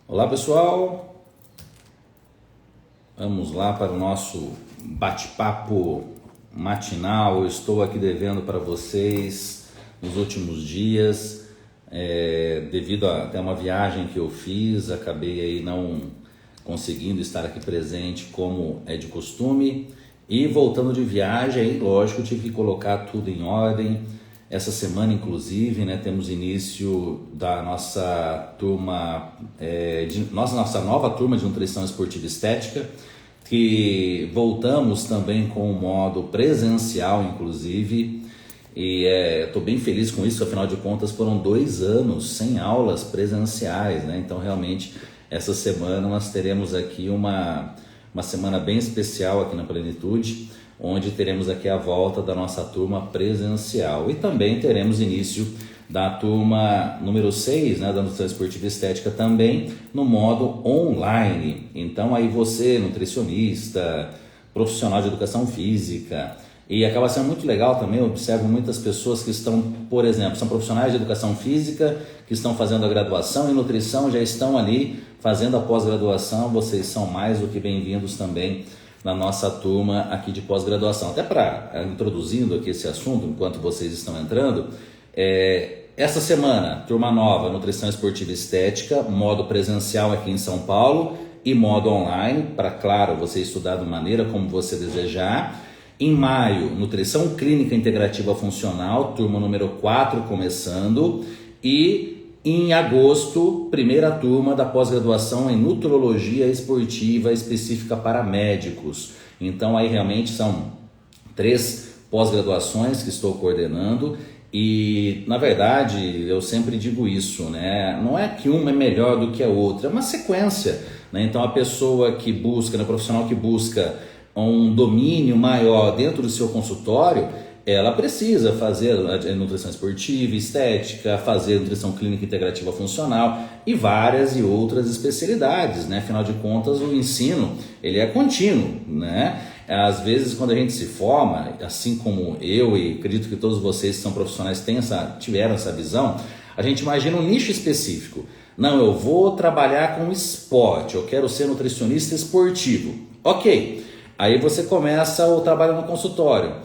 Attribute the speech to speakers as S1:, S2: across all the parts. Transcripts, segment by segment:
S1: Olá pessoal, vamos lá para o nosso bate-papo matinal. Eu estou aqui devendo para vocês nos últimos dias, devido a até uma viagem que eu fiz, acabei aí não conseguindo estar aqui presente como é de costume, e voltando de viagem, lógico, tive que colocar tudo em ordem. Essa semana, inclusive, temos início da nossa turma, nossa nova turma de nutrição esportiva e estética, que voltamos também com o modo presencial, inclusive, e estou bem feliz com isso. Afinal de contas, foram 2 anos sem aulas presenciais, Então, realmente, essa semana nós teremos aqui uma semana bem especial aqui na Plenitude, onde teremos aqui a volta da nossa turma presencial, e também teremos início da turma número 6, da nutrição esportiva e estética, também no modo online. Então aí você, nutricionista, profissional de educação física, e acaba sendo muito legal também, eu observo muitas pessoas que estão, por exemplo, são profissionais de educação física, que estão fazendo a graduação em nutrição, já estão ali fazendo a pós-graduação. Vocês são mais do que bem-vindos também na nossa turma aqui de pós-graduação. Até para introduzindo aqui esse assunto, enquanto vocês estão entrando, essa semana, turma nova, nutrição esportiva e estética, modo presencial aqui em São Paulo e modo online, para, claro, você estudar da maneira como você desejar. Em maio, nutrição clínica integrativa funcional, turma número 4 começando, e em agosto, primeira turma da pós-graduação em nutrologia esportiva específica para médicos. Então aí realmente são 3 pós-graduações que estou coordenando, e na verdade eu sempre digo isso, Não é que uma é melhor do que a outra, é uma sequência, Então a pessoa que busca, o profissional que busca um domínio maior dentro do seu consultório, ela precisa fazer a nutrição esportiva, estética, fazer nutrição clínica integrativa funcional e várias e outras especialidades, Afinal de contas, o ensino, ele é contínuo, Às vezes, quando a gente se forma, assim como eu e acredito que todos vocês que são profissionais tiveram essa visão, a gente imagina um nicho específico. Não, eu vou trabalhar com esporte, eu quero ser nutricionista esportivo. Ok, aí você começa o trabalho no consultório.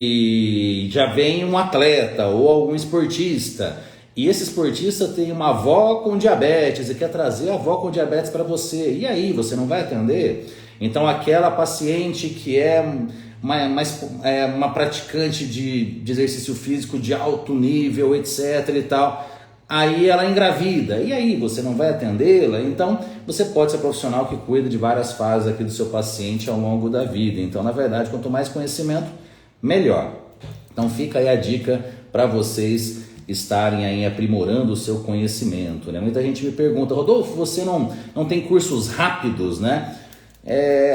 S1: E já vem um atleta ou algum esportista, e esse esportista tem uma avó com diabetes e quer trazer a avó com diabetes para você, e aí você não vai atender? Então aquela paciente que é uma praticante de exercício físico de alto nível, etc e tal, aí ela engravida, e aí você não vai atendê-la? Então você pode ser profissional que cuida de várias fases aqui do seu paciente ao longo da vida. Então, na verdade, quanto mais conhecimento, melhor. Então fica aí a dica para vocês estarem aí aprimorando o seu conhecimento, Muita gente me pergunta: Rodolfo, você não tem cursos rápidos,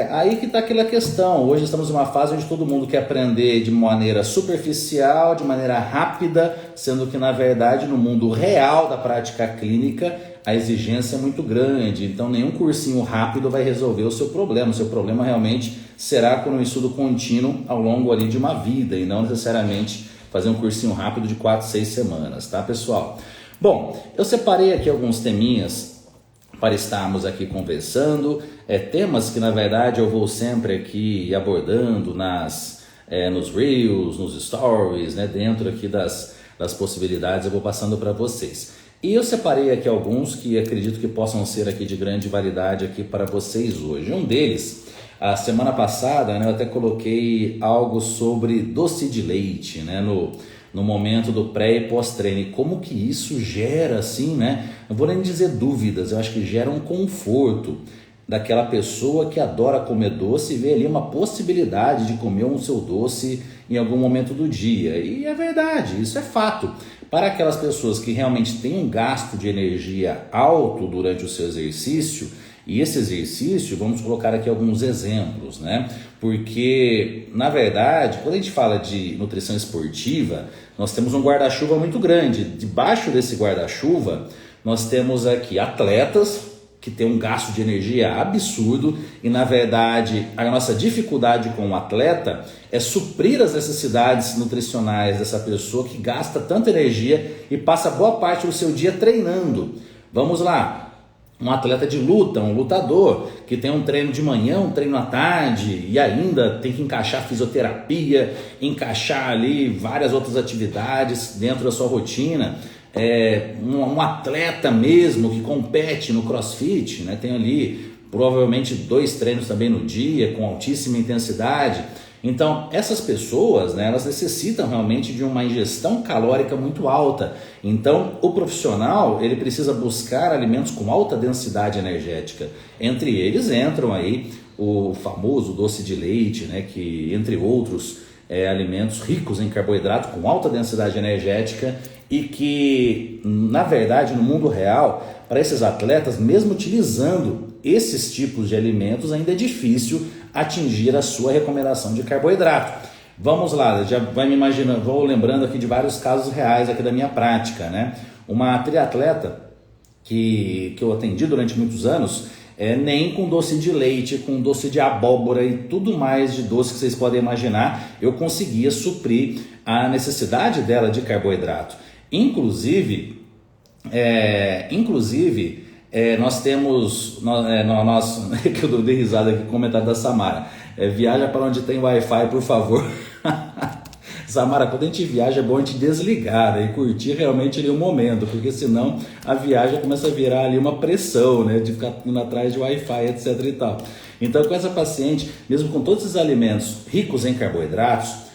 S1: Aí que está aquela questão. Hoje estamos numa fase onde todo mundo quer aprender de maneira superficial, de maneira rápida, sendo que na verdade no mundo real da prática clínica a exigência é muito grande. Então nenhum cursinho rápido vai resolver o seu problema. O seu problema realmente será com um estudo contínuo ao longo ali de uma vida, e não necessariamente fazer um cursinho rápido de 4, 6 semanas, tá, pessoal? Bom, eu separei aqui alguns teminhas para estarmos aqui conversando, temas que na verdade eu vou sempre aqui abordando nos Reels, nos Stories, dentro aqui das possibilidades eu vou passando para vocês. E eu separei aqui alguns que acredito que possam ser aqui de grande validade aqui para vocês hoje. Um deles, a semana passada, eu até coloquei algo sobre doce de leite, no momento do pré e pós-treino, e como que isso gera, assim, não vou nem dizer dúvidas, eu acho que gera um conforto daquela pessoa que adora comer doce e vê ali uma possibilidade de comer um seu doce em algum momento do dia. E é verdade, isso é fato. Para aquelas pessoas que realmente têm um gasto de energia alto durante o seu exercício, e esse exercício, vamos colocar aqui alguns exemplos, Porque, na verdade, quando a gente fala de nutrição esportiva, nós temos um guarda-chuva muito grande. Debaixo desse guarda-chuva, nós temos aqui atletas que têm um gasto de energia absurdo, e, na verdade, a nossa dificuldade com o atleta é suprir as necessidades nutricionais dessa pessoa que gasta tanta energia e passa boa parte do seu dia treinando. Vamos lá. um atleta de luta, um lutador, que tem um treino de manhã, um treino à tarde e ainda tem que encaixar fisioterapia, encaixar ali várias outras atividades dentro da sua rotina. Um atleta mesmo que compete no CrossFit, né? Tem ali provavelmente 2 treinos também no dia, com altíssima intensidade. Então, essas pessoas, né, elas necessitam realmente de uma ingestão calórica muito alta. Então, o profissional, ele precisa buscar alimentos com alta densidade energética. Entre eles entram aí o famoso doce de leite, né, que entre outros alimentos ricos em carboidrato com alta densidade energética e que, na verdade, no mundo real, para esses atletas, mesmo utilizando esses tipos de alimentos, ainda é difícil atingir a sua recomendação de carboidrato. Vamos lá, já vai me imaginando, vou lembrando aqui de vários casos reais aqui da minha prática, né? Uma triatleta que eu atendi durante muitos anos, nem com doce de leite, com doce de abóbora e tudo mais de doce que vocês podem imaginar, eu conseguia suprir a necessidade dela de carboidrato. Inclusive, nós temos, que eu dei risada aqui com o comentário da Samara, viaja para onde tem Wi-Fi, por favor. Samara, quando a gente viaja é bom a gente desligar, né, e curtir realmente ali o momento, porque senão a viagem começa a virar ali uma pressão, né, de ficar indo atrás de Wi-Fi, etc e tal. Então, com essa paciente, mesmo com todos esses alimentos ricos em carboidratos,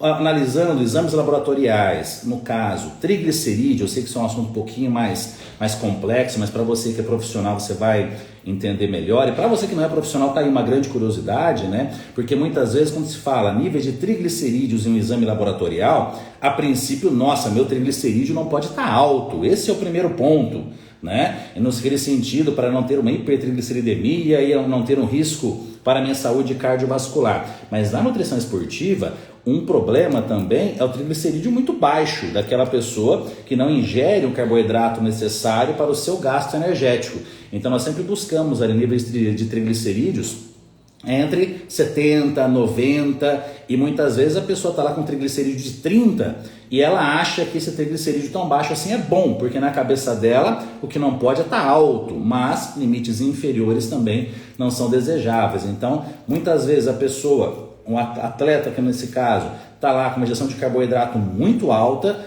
S1: analisando exames laboratoriais, no caso, triglicerídeo, eu sei que isso é um assunto um pouquinho mais complexo, mas para você que é profissional você vai entender melhor, e para você que não é profissional está aí uma grande curiosidade, né? Porque muitas vezes quando se fala níveis de triglicerídeos em um exame laboratorial, a princípio, nossa, meu triglicerídeo não pode estar alto, esse é o primeiro ponto, né? E naquele sentido, para não ter uma hipertrigliceridemia e não ter um risco para a minha saúde cardiovascular. Mas na nutrição esportiva, um problema também é o triglicerídeo muito baixo daquela pessoa que não ingere o carboidrato necessário para o seu gasto energético. Então nós sempre buscamos ali níveis de triglicerídeos entre 70, 90 e muitas vezes a pessoa está lá com triglicerídeo de 30 e ela acha que esse triglicerídeo tão baixo assim é bom, porque na cabeça dela o que não pode é estar alto, mas limites inferiores também não são desejáveis. Então muitas vezes a pessoa, um atleta que nesse caso está lá com uma ingestão de carboidrato muito alta,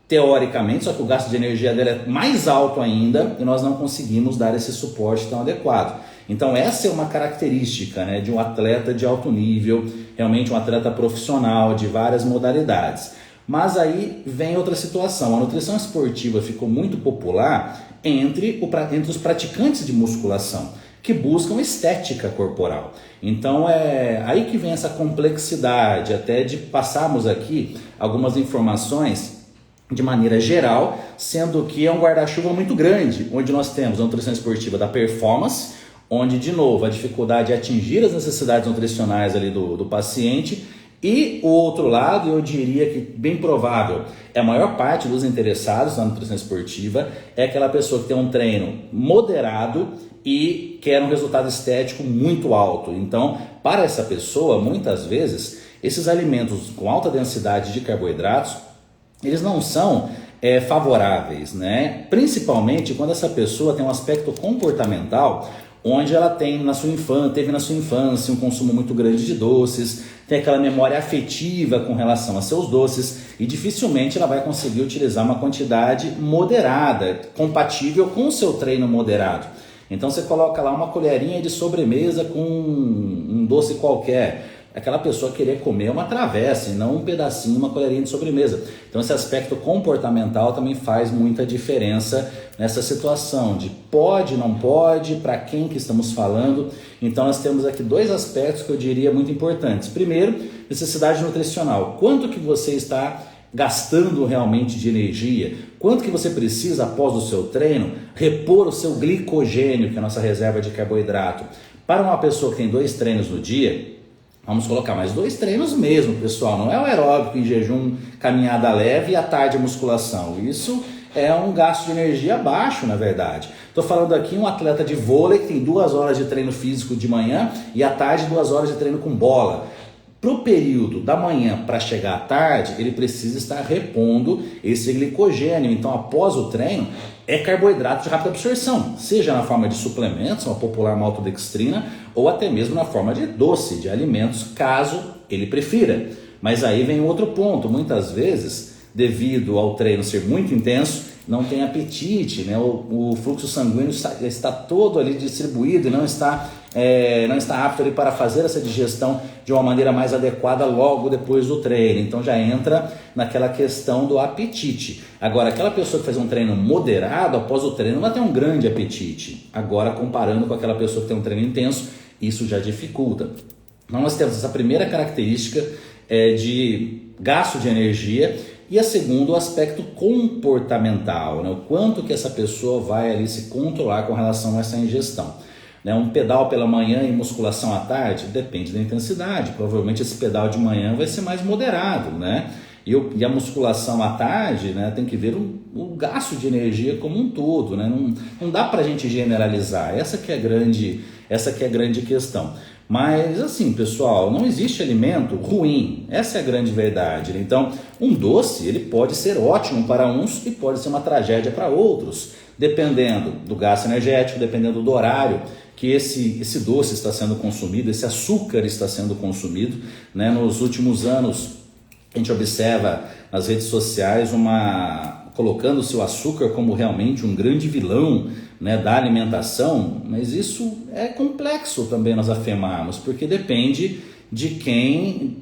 S1: teoricamente, só que o gasto de energia dela é mais alto ainda e nós não conseguimos dar esse suporte tão adequado. Então essa é uma característica, né, de um atleta de alto nível, realmente um atleta profissional de várias modalidades. Mas aí vem outra situação, a nutrição esportiva ficou muito popular entre os praticantes de musculação, que buscam estética corporal. Então é aí que vem essa complexidade, até de passarmos aqui algumas informações de maneira geral, sendo que é um guarda-chuva muito grande, onde nós temos a nutrição esportiva da performance, onde, de novo, a dificuldade é atingir as necessidades nutricionais ali do paciente, e o outro lado, eu diria que bem provável, a maior parte dos interessados na nutrição esportiva é aquela pessoa que tem um treino moderado e quer um resultado estético muito alto. Então, para essa pessoa, muitas vezes, esses alimentos com alta densidade de carboidratos, eles não são favoráveis, né? Principalmente quando essa pessoa tem um aspecto comportamental, onde ela teve na sua infância um consumo muito grande de doces, tem aquela memória afetiva com relação a seus doces e dificilmente ela vai conseguir utilizar uma quantidade moderada, compatível com o seu treino moderado. Então você coloca lá uma colherinha de sobremesa com um doce qualquer, aquela pessoa querer comer uma travessa e não um pedacinho, uma colherinha de sobremesa. Então esse aspecto comportamental também faz muita diferença nessa situação de pode, não pode, para quem que estamos falando. Então nós temos aqui 2 aspectos que eu diria muito importantes. Primeiro, necessidade nutricional. Quanto que você está gastando realmente de energia? Quanto que você precisa após o seu treino repor o seu glicogênio, que é a nossa reserva de carboidrato? Para uma pessoa que tem 2 treinos no dia, vamos colocar mais 2 treinos mesmo, pessoal. Não é o aeróbico em jejum, caminhada leve e à tarde a musculação. Isso é um gasto de energia baixo, na verdade. Estou falando aqui um atleta de vôlei que tem 2 horas de treino físico de manhã e à tarde 2 horas de treino com bola. Pro período da manhã para chegar à tarde, ele precisa estar repondo esse glicogênio. Então, após o treino, é carboidrato de rápida absorção, seja na forma de suplementos, uma popular maltodextrina, ou até mesmo na forma de doce, de alimentos, caso ele prefira. Mas aí vem outro ponto, muitas vezes, devido ao treino ser muito intenso, não tem apetite, né? O fluxo sanguíneo está todo ali distribuído e não está apto ali para fazer essa digestão de uma maneira mais adequada logo depois do treino. Então já entra naquela questão do apetite. Agora, aquela pessoa que faz um treino moderado, após o treino, ela tem um grande apetite. Agora, comparando com aquela pessoa que tem um treino intenso, isso já dificulta. Então nós temos essa primeira característica de gasto de energia. E a segunda, o aspecto comportamental, né? O quanto que essa pessoa vai ali se controlar com relação a essa ingestão. Né? Um pedal pela manhã e musculação à tarde, depende da intensidade. Provavelmente esse pedal de manhã vai ser mais moderado, né? E a musculação à tarde, né, tem que ver o gasto de energia como um todo, né? Não dá para a gente generalizar, essa que é a grande questão. Mas assim, pessoal, não existe alimento ruim, essa é a grande verdade. Então, um doce, ele pode ser ótimo para uns e pode ser uma tragédia para outros, dependendo do gasto energético, dependendo do horário que esse doce está sendo consumido, esse açúcar está sendo consumido, né? Nos últimos anos, a gente observa nas redes sociais colocando-se o açúcar como realmente um grande vilão, né, da alimentação, mas isso é complexo também nós afirmarmos, porque depende de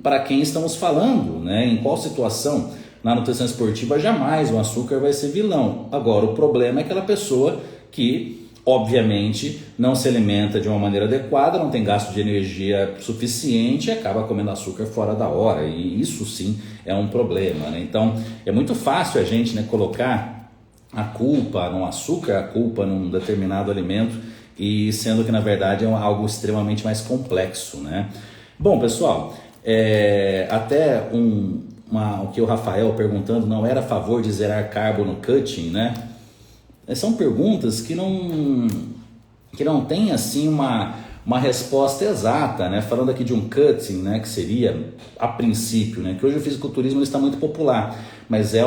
S1: para quem estamos falando, né, em qual situação. Na nutrição esportiva jamais o açúcar vai ser vilão. Agora, o problema é aquela pessoa que obviamente não se alimenta de uma maneira adequada, não tem gasto de energia suficiente e acaba comendo açúcar fora da hora, e isso sim é um problema, né? Então é muito fácil a gente, né, colocar a culpa no açúcar, a culpa num determinado alimento, e sendo que na verdade é algo extremamente mais complexo, né? Bom, pessoal, até o que o Rafael perguntando, não era a favor de zerar carbo no cutting, né? São perguntas que não tem assim uma resposta exata, né? Falando aqui de um cutting, né, que seria a princípio, né, que hoje o fisiculturismo está muito popular, mas é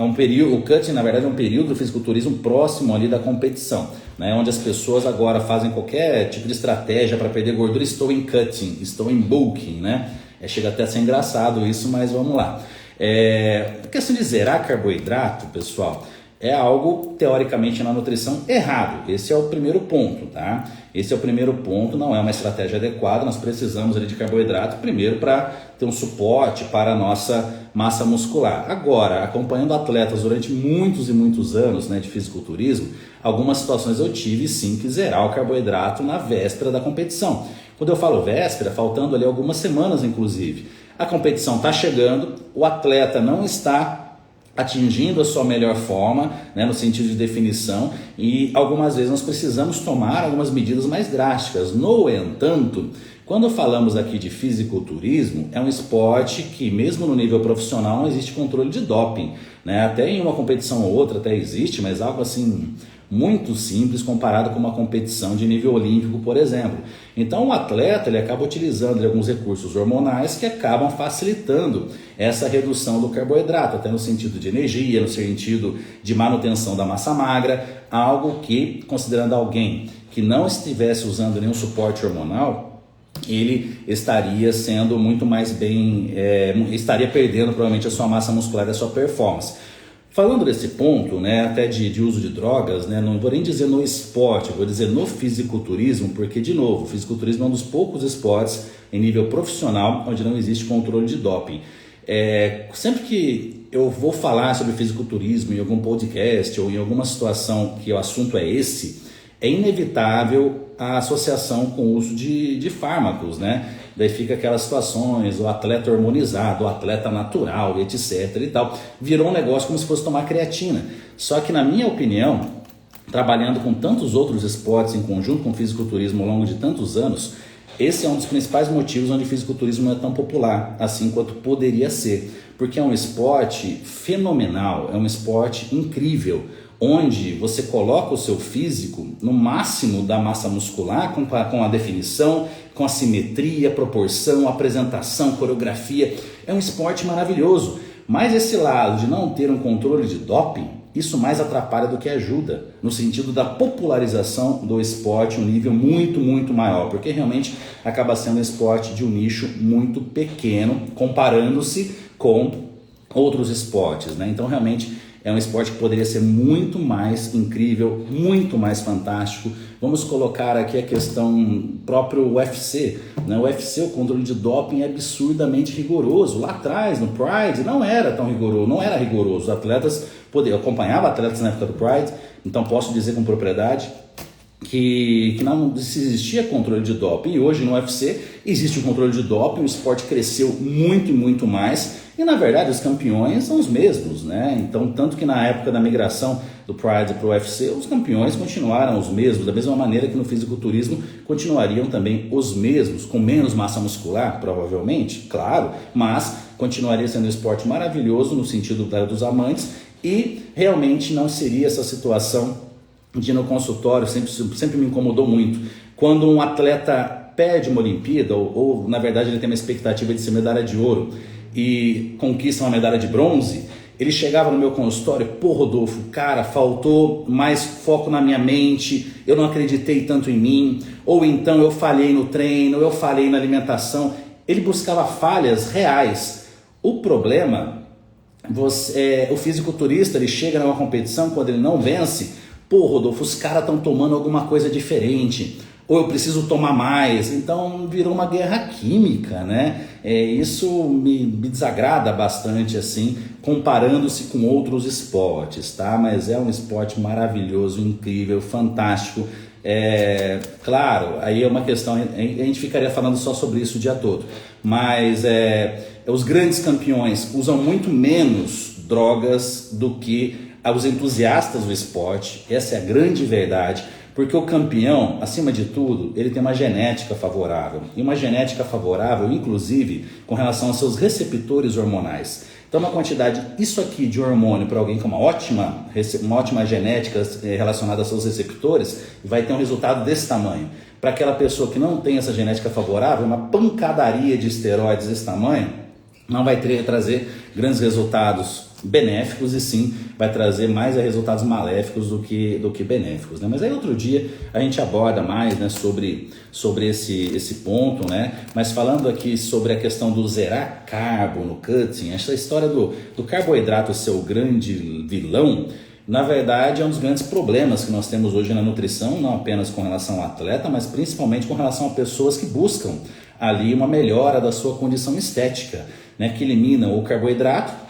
S1: um período, o cutting na verdade é um período do fisiculturismo próximo ali da competição, né, onde as pessoas agora fazem qualquer tipo de estratégia para perder gordura. Estou em cutting, estou em bulking, né? Chega até a ser engraçado isso, mas vamos lá. A questão de zerar carboidrato, pessoal, é algo teoricamente na nutrição errado. Esse é o primeiro ponto, tá? Esse é o primeiro ponto, não é uma estratégia adequada. Nós precisamos ali de carboidrato primeiro para ter um suporte para a nossa massa muscular. Agora, acompanhando atletas durante muitos e muitos anos, né, de fisiculturismo, algumas situações eu tive sim que zerar o carboidrato na véspera da competição. Quando eu falo véspera, faltando ali algumas semanas inclusive. A competição está chegando, o atleta não está atingindo a sua melhor forma, né, no sentido de definição, e algumas vezes nós precisamos tomar algumas medidas mais drásticas. No entanto, quando falamos aqui de fisiculturismo, é um esporte que mesmo no nível profissional não existe controle de doping, né? Até em uma competição ou outra até existe, mas algo assim muito simples comparado com uma competição de nível olímpico, por exemplo. Então o atleta ele acaba utilizando alguns recursos hormonais que acabam facilitando essa redução do carboidrato, até no sentido de energia, no sentido de manutenção da massa magra, algo que, considerando alguém que não estivesse usando nenhum suporte hormonal, ele estaria sendo muito mais estaria perdendo provavelmente a sua massa muscular e a sua performance. Falando desse ponto, né, até de uso de drogas, né, não vou nem dizer no esporte, vou dizer no fisiculturismo, porque, de novo, o fisiculturismo é um dos poucos esportes em nível profissional onde não existe controle de doping. Sempre que eu vou falar sobre fisiculturismo em algum podcast ou em alguma situação que o assunto é esse, é inevitável a associação com o uso de fármacos, né? Daí fica aquelas situações, o atleta hormonizado, o atleta natural, etc e tal. Virou um negócio como se fosse tomar creatina. Só que, na minha opinião, trabalhando com tantos outros esportes em conjunto com o fisiculturismo ao longo de tantos anos, esse é um dos principais motivos onde o fisiculturismo não é tão popular, assim quanto poderia ser. Porque é um esporte fenomenal, é um esporte incrível, onde você coloca o seu físico no máximo da massa muscular, com a definição, com a simetria, proporção, apresentação, coreografia. É um esporte maravilhoso, mas esse lado de não ter um controle de doping, isso mais atrapalha do que ajuda, no sentido da popularização do esporte, um nível muito, muito maior, porque realmente acaba sendo um esporte de um nicho muito pequeno, comparando-se com outros esportes, né? Então realmente é um esporte que poderia ser muito mais incrível, muito mais fantástico. Vamos colocar aqui a questão próprio UFC, né? O UFC, o controle de doping é absurdamente rigoroso. Lá atrás, no Pride, não era tão rigoroso, não era rigoroso. Os atletas eu acompanhava atletas na época do Pride, então posso dizer com propriedade que não existia controle de doping. E hoje no UFC existe o controle de doping, o esporte cresceu muito e muito mais, e na verdade os campeões são os mesmos, né? Então, tanto que na época da migração do Pride para o UFC, os campeões continuaram os mesmos, da mesma maneira que no fisiculturismo continuariam também os mesmos, com menos massa muscular, provavelmente, claro, mas continuaria sendo um esporte maravilhoso no sentido dos amantes, e realmente não seria essa situação de ir no consultório. Sempre me incomodou muito quando um atleta perde uma Olimpíada, ou na verdade ele tem uma expectativa de ser medalha de ouro e conquista uma medalha de bronze. Ele chegava no meu consultório: pô, Rodolfo, cara, faltou mais foco na minha mente, eu não acreditei tanto em mim, ou então eu falhei no treino, eu falhei na alimentação. Ele buscava falhas reais. O problema, o fisiculturista, ele chega numa competição, quando ele não vence, pô, Rodolfo, os caras estão tomando alguma coisa diferente, ou eu preciso tomar mais. Então virou uma guerra química, né? Isso me desagrada bastante, assim, comparando-se com outros esportes, tá? Mas é um esporte maravilhoso, incrível, fantástico. Claro, aí é uma questão, a gente ficaria falando só sobre isso o dia todo, mas os grandes campeões usam muito menos drogas do que os entusiastas do esporte. Essa é a grande verdade, porque o campeão, acima de tudo, ele tem uma genética favorável, e uma genética favorável, inclusive, com relação aos seus receptores hormonais. Então, uma quantidade, isso aqui de hormônio para alguém com uma ótima genética relacionada aos seus receptores, vai ter um resultado desse tamanho. Para aquela pessoa que não tem essa genética favorável, uma pancadaria de esteroides desse tamanho não vai trazer grandes resultados benéficos, e sim vai trazer mais resultados maléficos do que benéficos, né? Mas aí outro dia a gente aborda mais, né, sobre esse ponto, né? Mas falando aqui sobre a questão do zerar carbo no cutting, essa história do carboidrato ser o grande vilão, na verdade é um dos grandes problemas que nós temos hoje na nutrição, não apenas com relação ao atleta, mas principalmente com relação a pessoas que buscam ali uma melhora da sua condição estética, né? Que eliminam o carboidrato,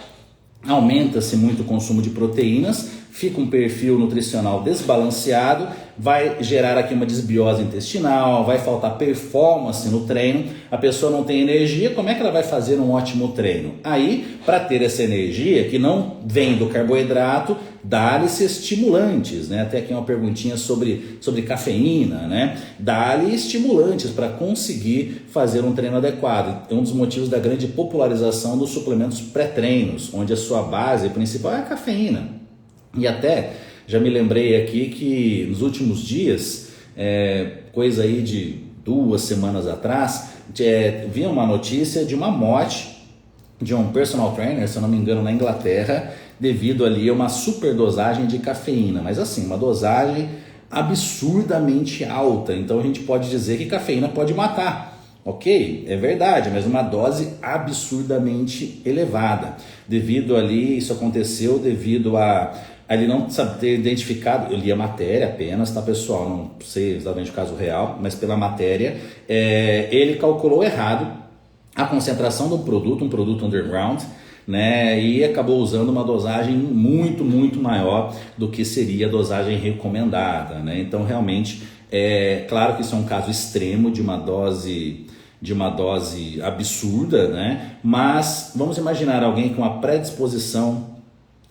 S1: aumenta-se muito o consumo de proteínas, fica um perfil nutricional desbalanceado, vai gerar aqui uma desbiose intestinal, vai faltar performance no treino, a pessoa não tem energia. Como é que ela vai fazer um ótimo treino? Aí, para ter essa energia que não vem do carboidrato, dá-lhe-se estimulantes, né? Até aqui uma perguntinha sobre cafeína, né? Dá-lhe estimulantes para conseguir fazer um treino adequado. É um dos motivos da grande popularização dos suplementos pré-treinos, onde a sua base principal é a cafeína. E até já me lembrei aqui que nos últimos dias, coisa aí de 2 semanas atrás, vi uma notícia de uma morte de um personal trainer, se eu não me engano, na Inglaterra, devido ali a uma superdosagem de cafeína, mas assim, uma dosagem absurdamente alta. Então a gente pode dizer que cafeína pode matar, ok? É verdade, mas uma dose absurdamente elevada. Devido ali, isso aconteceu devido a ele não sabe ter identificado, eu li a matéria apenas, tá, pessoal? Não sei exatamente o caso real, mas pela matéria, ele calculou errado a concentração do produto, um produto underground, né? E acabou usando uma dosagem muito, muito maior do que seria a dosagem recomendada, né? Então, realmente, claro que isso é um caso extremo de uma dose absurda, né? Mas vamos imaginar alguém com uma predisposição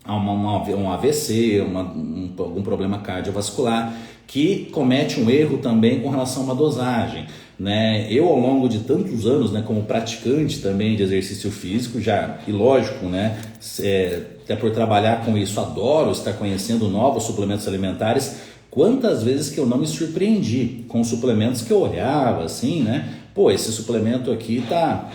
S1: um AVC, algum problema cardiovascular, que comete um erro também com relação a uma dosagem, né? Eu, ao longo de tantos anos, né, como praticante também de exercício físico, e lógico, né, até por trabalhar com isso, adoro estar conhecendo novos suplementos alimentares. Quantas vezes que eu não me surpreendi com suplementos que eu olhava assim, né? Pô, esse suplemento aqui tá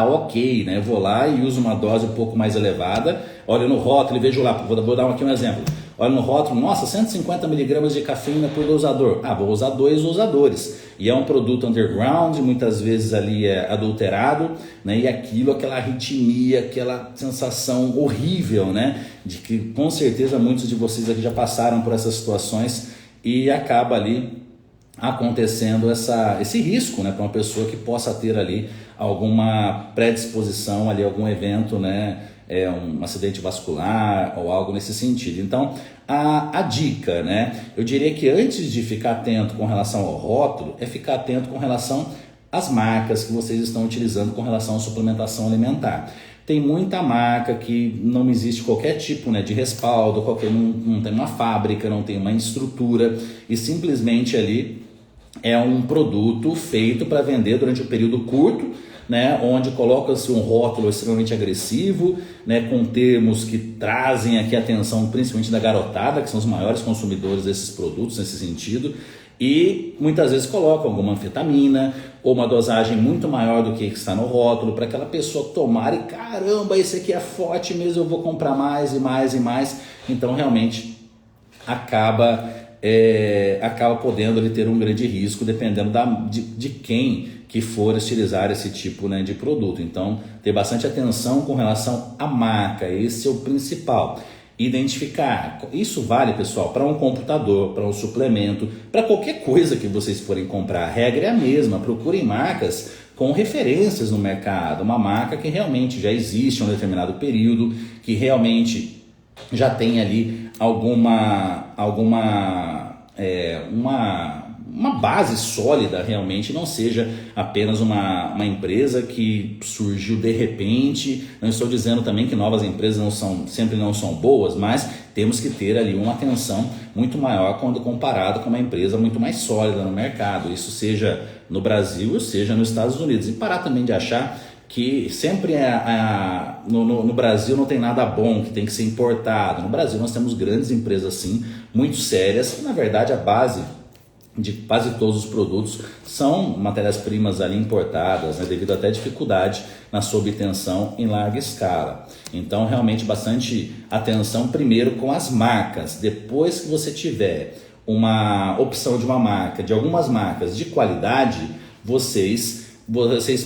S1: ok, né? Eu vou lá e uso uma dose um pouco mais elevada, olho no rótulo e vejo lá, vou dar aqui um exemplo. Olha no rótulo, nossa, 150 miligramas de cafeína por dosador. Vou usar 2 dosadores. E é um produto underground, muitas vezes ali é adulterado, né? E aquela arritmia, aquela sensação horrível, né? De que com certeza muitos de vocês aqui já passaram por essas situações e acaba ali acontecendo esse risco, né? Para uma pessoa que possa ter ali alguma predisposição, ali, algum evento, né? Um acidente vascular ou algo nesse sentido. Então, a dica, né? Eu diria que antes de ficar atento com relação ao rótulo, é ficar atento com relação às marcas que vocês estão utilizando com relação à suplementação alimentar. Tem muita marca que não existe qualquer tipo, né, de respaldo, não tem uma fábrica, não tem uma estrutura e simplesmente ali é um produto feito para vender durante um período curto, né, onde coloca-se um rótulo extremamente agressivo, né, com termos que trazem aqui a atenção principalmente da garotada, que são os maiores consumidores desses produtos nesse sentido, e muitas vezes colocam alguma anfetamina ou uma dosagem muito maior do que está no rótulo para aquela pessoa tomar e caramba, esse aqui é forte mesmo, eu vou comprar mais e mais e mais. Então realmente acaba podendo ele ter um grande risco dependendo de quem que for utilizar esse tipo, né, de produto. Então, ter bastante atenção com relação à marca, esse é o principal. Identificar, isso vale, pessoal, para um computador, para um suplemento, para qualquer coisa que vocês forem comprar. A regra é a mesma, procurem marcas com referências no mercado, uma marca que realmente já existe em um determinado período, que realmente já tem ali uma base sólida realmente, não seja apenas uma empresa que surgiu de repente. Não estou dizendo também que novas empresas sempre não são boas, mas temos que ter ali uma atenção muito maior quando comparado com uma empresa muito mais sólida no mercado, isso seja no Brasil ou seja nos Estados Unidos, e parar também de achar que sempre no Brasil não tem nada bom, que tem que ser importado. No Brasil nós temos grandes empresas sim, muito sérias, que na verdade a base de quase todos os produtos são matérias-primas ali importadas, né, devido até à dificuldade na sua obtenção em larga escala. Então realmente bastante atenção primeiro com as marcas. Depois que você tiver uma opção de uma marca, de algumas marcas de qualidade, vocês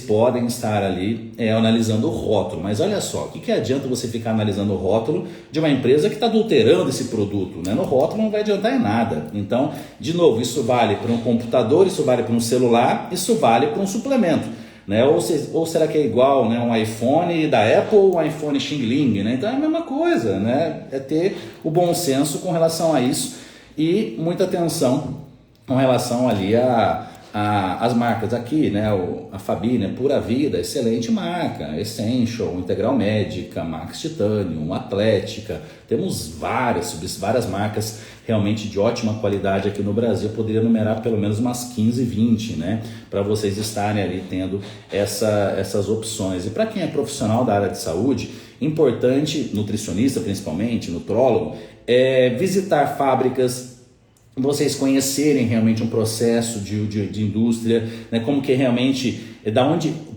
S1: podem estar ali analisando o rótulo. Mas olha só, o que adianta você ficar analisando o rótulo de uma empresa que está adulterando esse produto, né? No rótulo não vai adiantar em nada. Então, de novo, isso vale para um computador, isso vale para um celular, isso vale para um suplemento, né? Ou será que é igual, né, um iPhone da Apple ou um iPhone Xing Ling, né? Então é a mesma coisa, né? É ter o bom senso com relação a isso e muita atenção com relação ali as marcas aqui, né? A Fabi, né? Pura Vida, excelente marca, Essential, Integral Médica, Max Titanium, Atlética, temos várias marcas realmente de ótima qualidade aqui no Brasil. Eu poderia enumerar pelo menos umas 15, 20, né? Para vocês estarem ali tendo essas opções. E para quem é profissional da área de saúde, importante, nutricionista principalmente, nutrólogo, visitar fábricas, vocês conhecerem realmente um processo de indústria, né, como que realmente,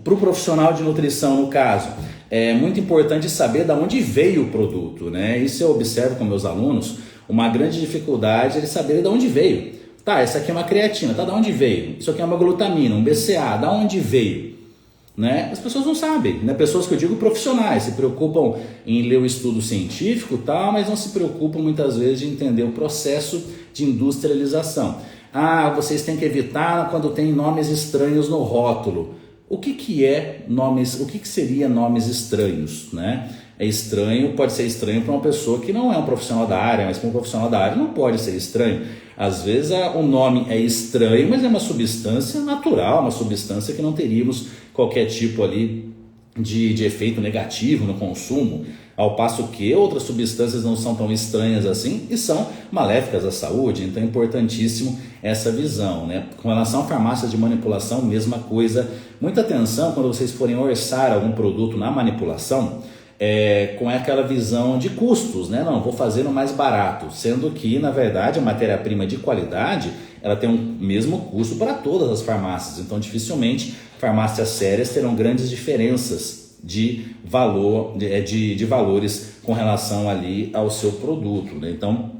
S1: para o profissional de nutrição no caso, é muito importante saber de onde veio o produto, né? Isso eu observo com meus alunos, uma grande dificuldade é eles saberem de onde veio. Tá, essa aqui é uma creatina, tá, de onde veio? Isso aqui é uma glutamina, um BCA, de onde veio? Né? As pessoas não sabem, né? Pessoas que eu digo profissionais, se preocupam em ler o estudo científico, tal, mas não se preocupam muitas vezes de entender o processo de industrialização. Vocês têm que evitar quando tem nomes estranhos no rótulo. O que seria nomes estranhos, né? Pode ser estranho para uma pessoa que não é um profissional da área, mas para um profissional da área não pode ser estranho. Às vezes o nome é estranho, mas é uma substância natural, uma substância que não teríamos qualquer tipo ali de efeito negativo no consumo, ao passo que outras substâncias não são tão estranhas assim e são maléficas à saúde. Então é importantíssimo essa visão, né? Com relação a farmácias de manipulação, mesma coisa. Muita atenção quando vocês forem orçar algum produto na manipulação, com aquela visão de custos, né? Não, vou fazer no mais barato, sendo que, na verdade, a matéria-prima de qualidade, ela tem um mesmo custo para todas as farmácias. Então, dificilmente, farmácias sérias terão grandes diferenças de valor, de valores com relação ali ao seu produto, né? Então,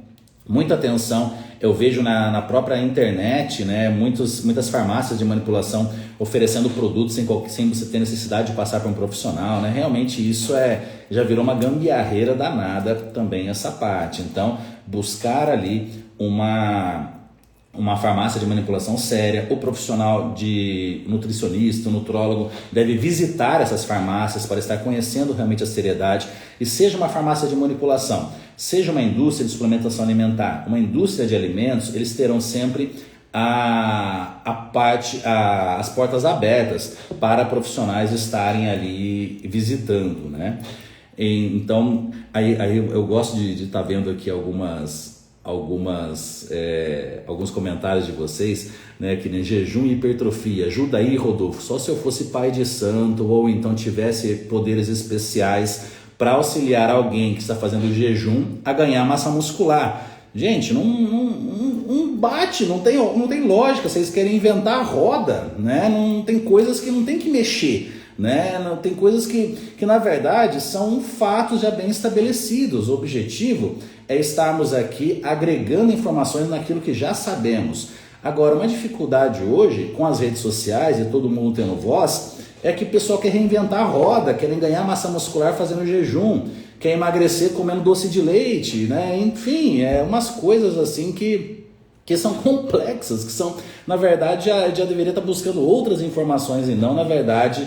S1: muita atenção. Eu vejo na própria internet, né, muitas farmácias de manipulação oferecendo produtos sem você ter necessidade de passar por um profissional, né? Realmente isso já virou uma gambiarreira danada também essa parte. Então, buscar ali uma farmácia de manipulação séria, o profissional de nutricionista, nutrólogo, deve visitar essas farmácias para estar conhecendo realmente a seriedade. E seja uma farmácia de manipulação, seja uma indústria de suplementação alimentar, uma indústria de alimentos, eles terão sempre as portas abertas para profissionais estarem ali visitando, né? Então, aí eu gosto de estar vendo aqui alguns comentários de vocês, né, que nem jejum e hipertrofia, ajuda aí, Rodolfo, só se eu fosse pai de santo ou então tivesse poderes especiais para auxiliar alguém que está fazendo jejum a ganhar massa muscular. Gente, não bate, não tem lógica, vocês querem inventar a roda, né? Não tem coisas que não tem que mexer, né? Não, tem coisas que na verdade são fatos já bem estabelecidos. O objetivo é estarmos aqui agregando informações naquilo que já sabemos. Agora, uma dificuldade hoje com as redes sociais e todo mundo tendo voz é que o pessoal quer reinventar a roda, querem ganhar massa muscular fazendo jejum, quer emagrecer comendo doce de leite, né? Enfim, umas coisas assim que são complexas, que são, na verdade, já deveria estar buscando outras informações e não, na verdade,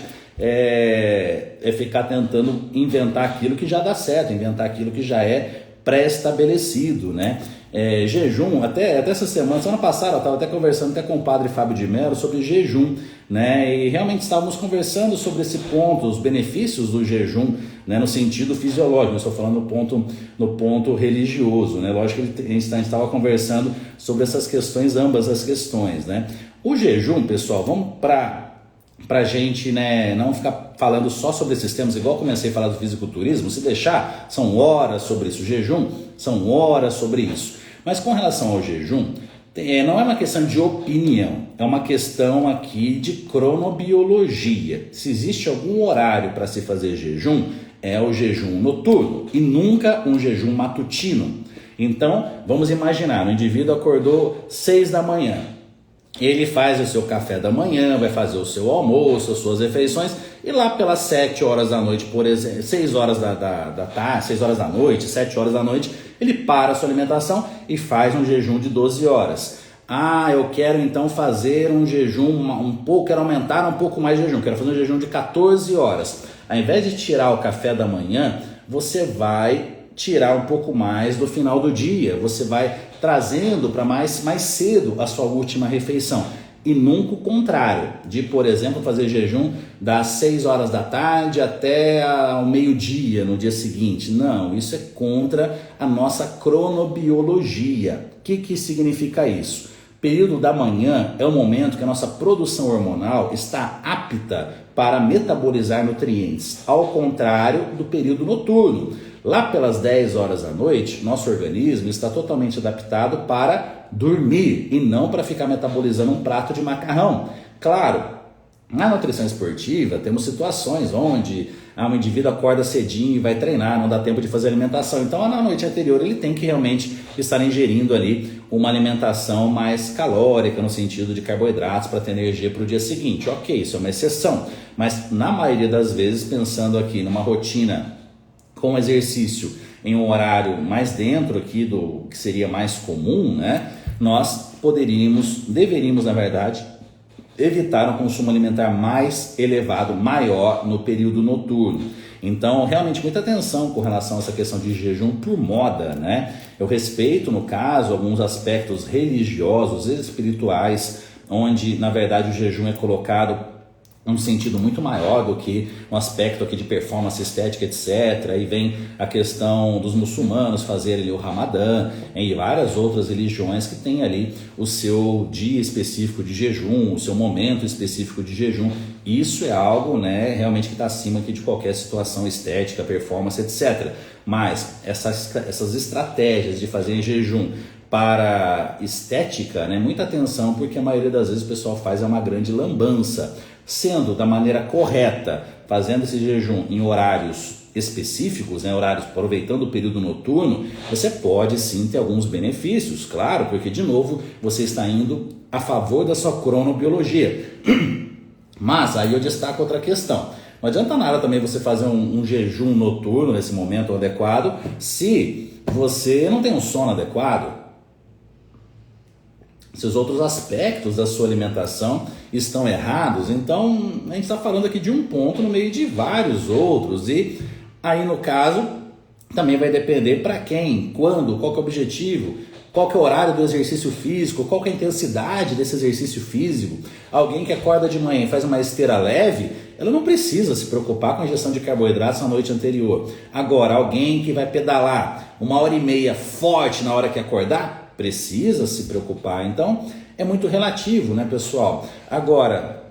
S1: ficar tentando inventar aquilo que já dá certo, inventar aquilo que já é pré-estabelecido, né? Jejum, até essa semana passada, eu estava até conversando até com o padre Fábio de Mello sobre jejum, né? E realmente estávamos conversando sobre esse ponto, os benefícios do jejum, né? No sentido fisiológico, eu estou falando no ponto religioso, né? Lógico que a gente estava conversando sobre essas questões, ambas as questões, né? O jejum, pessoal, vamos para a gente, né, não ficar falando só sobre esses temas, igual eu comecei a falar do fisiculturismo, se deixar, são horas sobre isso. O jejum, são horas sobre isso. Mas com relação ao jejum, não é uma questão de opinião, é uma questão aqui de cronobiologia. Se existe algum horário para se fazer jejum, é o jejum noturno e nunca um jejum matutino. Então, vamos imaginar, o indivíduo acordou 6 da manhã. Ele faz o seu café da manhã, vai fazer o seu almoço, as suas refeições, e lá pelas 7 horas da noite, por exemplo, 6 horas da tarde, 6 horas da noite, 7 horas da noite, ele para a sua alimentação e faz um jejum de 12 horas. Eu quero então fazer um jejum quero aumentar um pouco mais de jejum, quero fazer um jejum de 14 horas. Ao invés de tirar o café da manhã, você vai tirar um pouco mais do final do dia, você vai trazendo para mais cedo a sua última refeição. E nunca o contrário, de, por exemplo, fazer jejum das 6 horas da tarde até ao meio-dia no dia seguinte. Não, isso é contra a nossa cronobiologia. O que significa isso? O período da manhã é o momento que a nossa produção hormonal está apta para metabolizar nutrientes, ao contrário do período noturno. Lá pelas 10 horas da noite, nosso organismo está totalmente adaptado para dormir e não para ficar metabolizando um prato de macarrão. Claro, na nutrição esportiva temos situações onde um indivíduo acorda cedinho e vai treinar, não dá tempo de fazer alimentação. Então, na noite anterior, ele tem que realmente estar ingerindo ali uma alimentação mais calórica, no sentido de carboidratos, para ter energia para o dia seguinte. Ok, isso é uma exceção, mas na maioria das vezes, pensando aqui numa rotina com exercício em um horário mais dentro aqui do que seria mais comum, né? Nós deveríamos, na verdade, evitar um consumo alimentar mais elevado, maior no período noturno. Então, realmente, muita atenção com relação a essa questão de jejum por moda, né? Eu respeito, no caso, alguns aspectos religiosos e espirituais, onde, na verdade, o jejum é colocado um sentido muito maior do que um aspecto aqui de performance estética, etc. Aí vem a questão dos muçulmanos fazerem o Ramadã, e várias outras religiões que têm ali o seu dia específico de jejum, o seu momento específico de jejum. Isso é algo, né, realmente que está acima aqui de qualquer situação estética, performance, etc. Mas essas estratégias de fazer jejum para estética, né, muita atenção, porque a maioria das vezes o pessoal faz uma grande lambança. Sendo da maneira correta, fazendo esse jejum em horários específicos, né, horários aproveitando o período noturno, você pode sim ter alguns benefícios, claro, porque de novo você está indo a favor da sua cronobiologia. Mas aí eu destaco outra questão. Não adianta nada também você fazer um jejum noturno nesse momento adequado se você não tem um sono adequado. Se os outros aspectos da sua alimentação estão errados, então a gente está falando aqui de um ponto no meio de vários outros, e aí no caso também vai depender para quem, quando, qual que é o objetivo, qual que é o horário do exercício físico, qual que é a intensidade desse exercício físico. Alguém que acorda de manhã e faz uma esteira leve, ela não precisa se preocupar com a ingestão de carboidratos na noite anterior. Agora, alguém que vai pedalar 1h30 forte na hora que acordar, precisa se preocupar. Então é muito relativo, né, pessoal? Agora,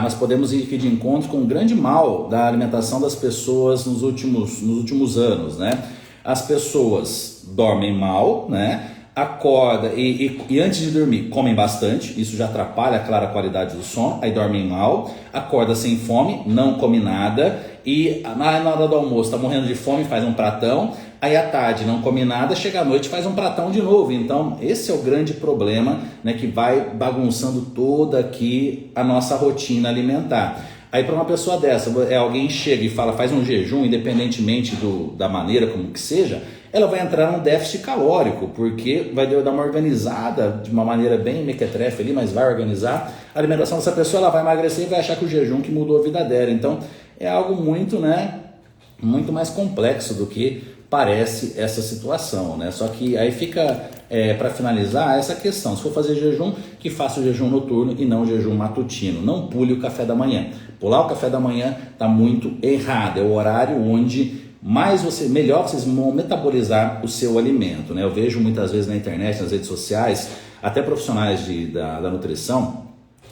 S1: nós podemos ir aqui de encontro com um grande mal da alimentação das pessoas nos últimos anos, né? As pessoas dormem mal, né? Acorda e antes de dormir comem bastante, isso já atrapalha, claro, a qualidade do sono, aí dormem mal, acorda sem fome, não come nada, e na hora do almoço está morrendo de fome, faz um pratão, aí à tarde não come nada, chega à noite faz um pratão de novo. Então esse é o grande problema, né, que vai bagunçando toda aqui a nossa rotina alimentar. Aí para uma pessoa dessa, alguém chega e fala, faz um jejum, independentemente da maneira como que seja, ela vai entrar num déficit calórico, porque vai dar uma organizada de uma maneira bem mequetrefe ali, mas vai organizar a alimentação dessa pessoa, ela vai emagrecer e vai achar que o jejum que mudou a vida dela. Então é algo muito, né, muito mais complexo do que parece essa situação, né? Só que aí fica, para finalizar, essa questão: se for fazer jejum, que faça o jejum noturno e não o jejum matutino. Não pule o café da manhã. Pular o café da manhã está muito errado. É o horário onde melhor vocês vão metabolizar o seu alimento, né? Eu vejo muitas vezes na internet, nas redes sociais, até profissionais da nutrição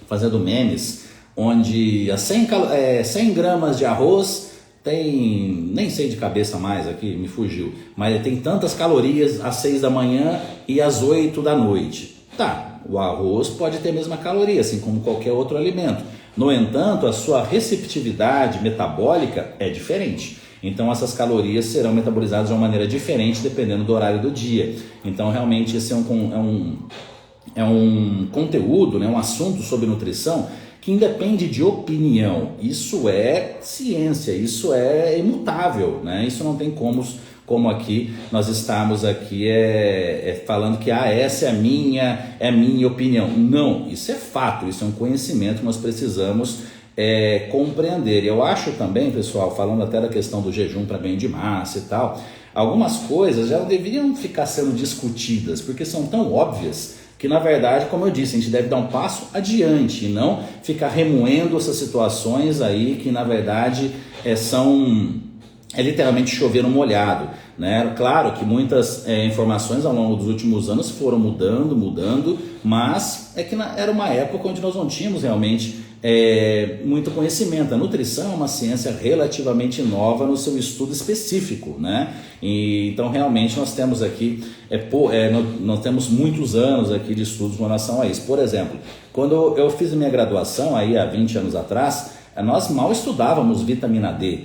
S1: fazendo memes, onde a 100 gramas de arroz tem, nem sei de cabeça mais aqui, me fugiu, mas tem tantas calorias às 6 da manhã e às 8 da noite. Tá, o arroz pode ter a mesma caloria, assim como qualquer outro alimento. No entanto, a sua receptividade metabólica é diferente. Então essas calorias serão metabolizadas de uma maneira diferente dependendo do horário do dia. Então realmente esse é um conteúdo, né, um assunto sobre nutrição que independe de opinião. Isso é ciência, isso é imutável, né? Isso não tem como aqui nós estamos aqui falando que essa é a minha opinião. Não, isso é fato, isso é um conhecimento que nós precisamos compreender. Eu acho também, pessoal, falando até da questão do jejum para ganho de massa e tal, algumas coisas já não deveriam ficar sendo discutidas, porque são tão óbvias que, na verdade, como eu disse, a gente deve dar um passo adiante e não ficar remoendo essas situações aí que, na verdade, é literalmente chover no molhado, né? Claro que muitas informações ao longo dos últimos anos foram mudando, mas é que era uma época onde nós não tínhamos realmente muito conhecimento. A nutrição é uma ciência relativamente nova no seu estudo específico, né? Então realmente nós temos aqui nós temos muitos anos aqui de estudos com relação a isso. Por exemplo, quando eu fiz a minha graduação aí há 20 anos atrás, nós mal estudávamos vitamina D.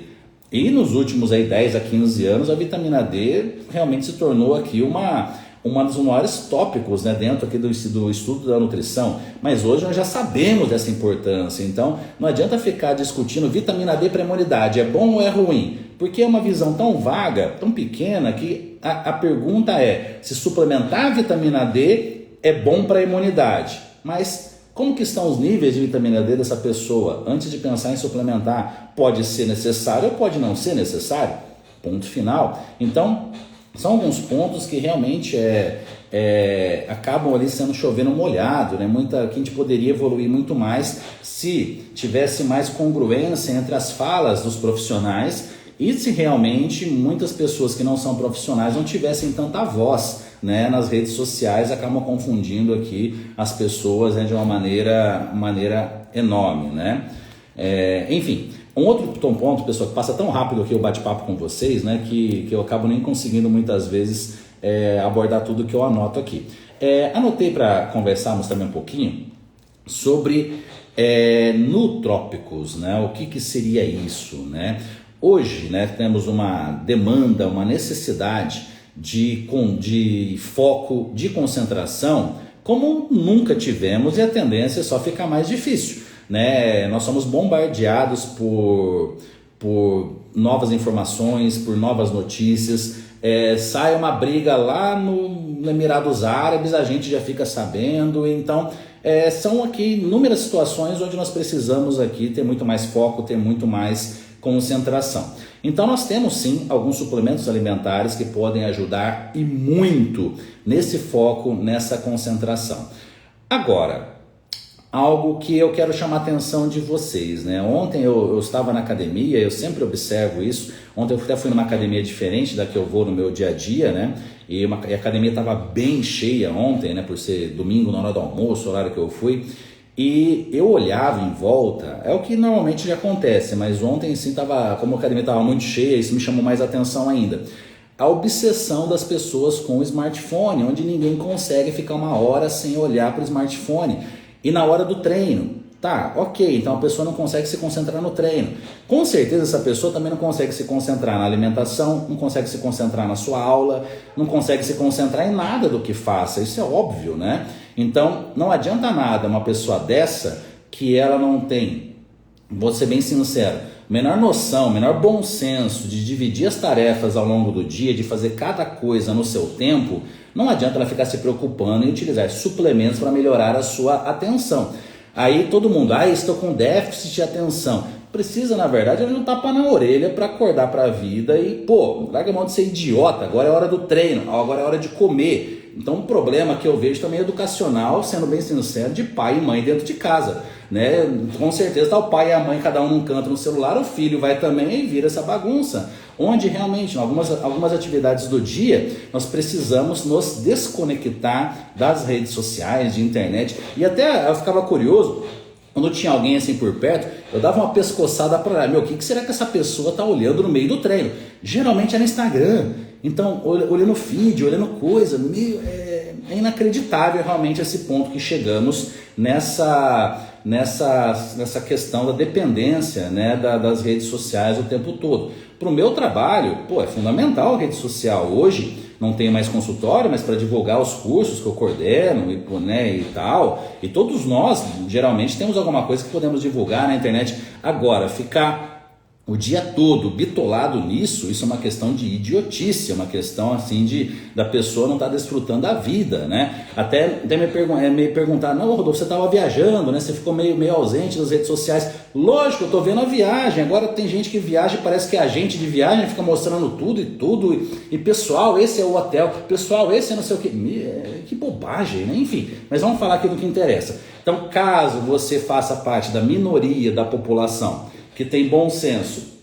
S1: E nos últimos 10 a 15 anos a vitamina D realmente se tornou aqui uma dos maiores tópicos, né, dentro aqui do estudo da nutrição. Mas hoje nós já sabemos dessa importância. Então não adianta ficar discutindo vitamina D para a imunidade, é bom ou é ruim? Porque é uma visão tão vaga, tão pequena, que a pergunta é se suplementar a vitamina D é bom para a imunidade. Mas como que estão os níveis de vitamina D dessa pessoa? Antes de pensar em suplementar, pode ser necessário ou pode não ser necessário? Ponto final. Então, São alguns pontos que realmente acabam ali sendo chovendo molhado, né? Que a gente poderia evoluir muito mais se tivesse mais congruência entre as falas dos profissionais e se realmente muitas pessoas que não são profissionais não tivessem tanta voz, né? Nas redes sociais acabam confundindo aqui as pessoas, né, de uma maneira enorme, né? Enfim. Um outro ponto, pessoal, que passa tão rápido aqui o bate-papo com vocês, né, que eu acabo nem conseguindo muitas vezes abordar tudo que eu anoto aqui. Anotei para conversarmos também um pouquinho sobre nutrópicos, né? O que seria isso, né? Hoje, né, temos uma demanda, uma necessidade de foco, de concentração, como nunca tivemos, e a tendência é só ficar mais difícil. Né? Nós somos bombardeados por novas informações, por novas notícias. Sai uma briga lá no Emirados Árabes, a gente já fica sabendo. Então, são aqui inúmeras situações onde nós precisamos aqui ter muito mais foco, ter muito mais concentração. Então, nós temos sim alguns suplementos alimentares que podem ajudar e muito nesse foco, nessa concentração. Agora, algo que eu quero chamar a atenção de vocês, né? Ontem eu estava na academia, eu sempre observo isso. Ontem eu até fui numa academia diferente da que eu vou no meu dia a dia, né? E a academia estava bem cheia ontem, né? Por ser domingo, na hora do almoço, o horário que eu fui. E eu olhava em volta, é o que normalmente já acontece, mas ontem sim como a academia estava muito cheia, isso me chamou mais atenção ainda. A obsessão das pessoas com o smartphone, onde ninguém consegue ficar uma hora sem olhar para o smartphone. E na hora do treino, tá, ok, então a pessoa não consegue se concentrar no treino. Com certeza essa pessoa também não consegue se concentrar na alimentação, não consegue se concentrar na sua aula, não consegue se concentrar em nada do que faça, isso é óbvio, né? Então não adianta nada uma pessoa dessa que ela não tem, vou ser bem sincero, menor noção, menor bom senso de dividir as tarefas ao longo do dia, de fazer cada coisa no seu tempo. Não adianta ela ficar se preocupando em utilizar suplementos para melhorar a sua atenção. Aí todo mundo, estou com déficit de atenção. Precisa, na verdade, ele não tapa na orelha para acordar para a vida e, larga a mão de ser idiota, agora é hora do treino, agora é hora de comer. Então, um problema que eu vejo também é educacional, sendo bem sincero, de pai e mãe dentro de casa. Né? Com certeza tá o pai e a mãe, cada um num canto no celular, o filho vai também e vira essa bagunça. Onde realmente, em algumas atividades do dia, nós precisamos nos desconectar das redes sociais, de internet. E até eu ficava curioso, quando tinha alguém assim por perto, eu dava uma pescoçada para olhar, o que será que essa pessoa está olhando no meio do treino? Geralmente é no Instagram, então olhando feed, olhando coisa, é inacreditável realmente esse ponto que chegamos nessa questão da dependência, né, das redes sociais o tempo todo. Para o meu trabalho, é fundamental a rede social. Hoje não tenho mais consultório, mas para divulgar os cursos que eu coordeno e tal, e todos nós geralmente temos alguma coisa que podemos divulgar na internet. Agora, ficar o dia todo bitolado nisso, isso é uma questão de idiotice, é uma questão assim da pessoa não estar desfrutando da vida, né? Até me perguntar, não, Rodolfo, você estava viajando, né? Você ficou meio ausente das redes sociais. Lógico, eu estou vendo a viagem, agora tem gente que viaja e parece que é agente de viagem, fica mostrando tudo, e pessoal, esse é o hotel, pessoal, esse é não sei o que, que bobagem, né? Enfim, mas vamos falar aqui do que interessa. Então, caso você faça parte da minoria da população que tem bom senso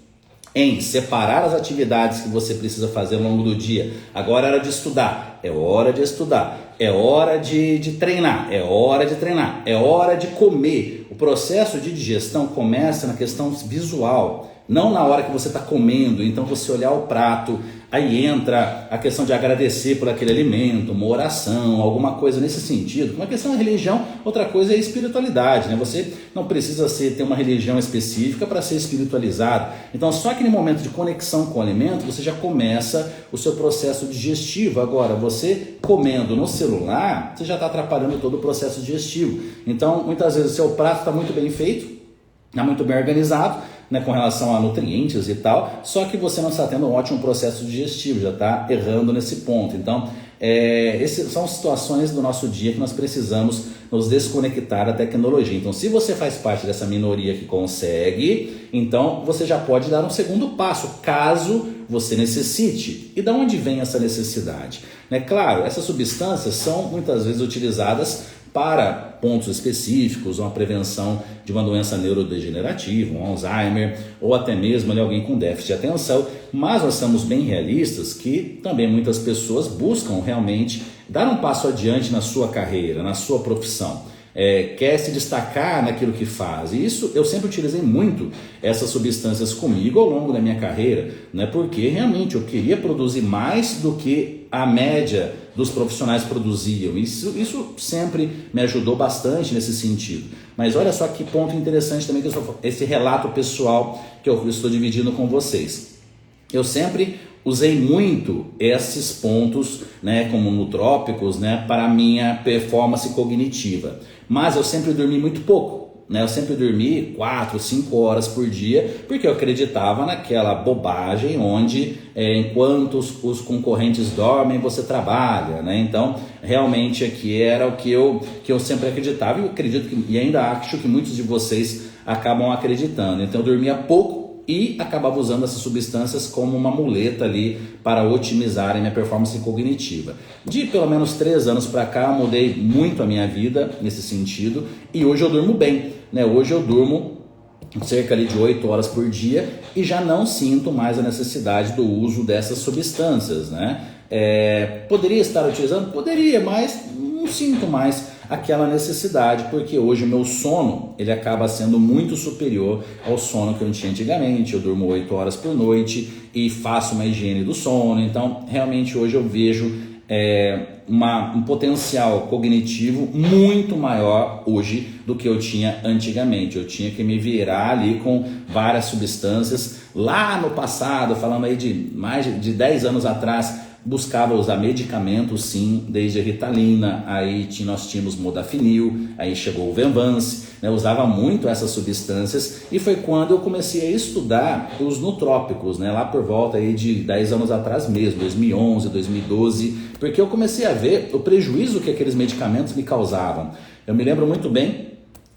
S1: em separar as atividades que você precisa fazer ao longo do dia. Agora é hora de estudar, é hora de estudar, é hora de treinar, é hora de treinar, é hora de comer. O processo de digestão começa na questão visual, não na hora que você está comendo. Então você olhar o prato, aí entra a questão de agradecer por aquele alimento, uma oração, alguma coisa nesse sentido. Uma questão é religião, outra coisa é espiritualidade, né? Você não precisa ter uma religião específica para ser espiritualizado. Então só que no momento de conexão com o alimento, você já começa o seu processo digestivo. Agora, você comendo no celular, você já está atrapalhando todo o processo digestivo. Então, muitas vezes o seu prato está muito bem feito, está muito bem organizado, né, com relação a nutrientes e tal, só que você não está tendo um ótimo processo digestivo, já está errando nesse ponto. Então, essas são situações do nosso dia que nós precisamos nos desconectar da tecnologia. Então, se você faz parte dessa minoria que consegue, então você já pode dar um segundo passo, caso você necessite. E de onde vem essa necessidade? Claro, essas substâncias são muitas vezes utilizadas para pontos específicos, uma prevenção de uma doença neurodegenerativa, um Alzheimer, ou até mesmo ali, alguém com déficit de atenção, mas nós somos bem realistas que também muitas pessoas buscam realmente dar um passo adiante na sua carreira, na sua profissão. Quer se destacar naquilo que faz. E isso eu sempre utilizei muito essas substâncias comigo ao longo da minha carreira, né? Porque realmente eu queria produzir mais do que a média dos profissionais produziam. Isso sempre me ajudou bastante nesse sentido. Mas olha só que ponto interessante também, que esse relato pessoal que eu estou dividindo com vocês. Eu sempre usei muito esses pontos, né, como nutrópicos, né, para a minha performance cognitiva. Mas eu sempre dormi muito pouco, né? Eu sempre dormi 4, 5 horas por dia, porque eu acreditava naquela bobagem onde enquanto os concorrentes dormem, você trabalha, né? Então, realmente aqui era o que eu sempre acreditava, e eu acredito e ainda acho que muitos de vocês acabam acreditando. Então, eu dormia pouco e acabava usando essas substâncias como uma muleta ali para otimizar a minha performance cognitiva. De pelo menos 3 anos para cá, eu mudei muito a minha vida nesse sentido, e hoje eu durmo bem, né? Hoje eu durmo cerca ali de 8 horas por dia e já não sinto mais a necessidade do uso dessas substâncias, né? Poderia estar utilizando? Poderia, mas não sinto mais aquela necessidade, porque hoje o meu sono ele acaba sendo muito superior ao sono que eu tinha antigamente. Eu durmo 8 horas por noite e faço uma higiene do sono. Então realmente hoje eu vejo um potencial cognitivo muito maior hoje do que eu tinha antigamente. Eu tinha que me virar ali com várias substâncias. Lá no passado, falando aí de mais de 10 anos atrás, buscava usar medicamentos, sim, desde a Ritalina, aí nós tínhamos Modafinil, aí chegou o Venvance, né? Eu usava muito essas substâncias, e foi quando eu comecei a estudar os nutrópicos, né? Lá por volta aí de 10 anos atrás mesmo, 2011, 2012, porque eu comecei a ver o prejuízo que aqueles medicamentos me causavam. Eu me lembro muito bem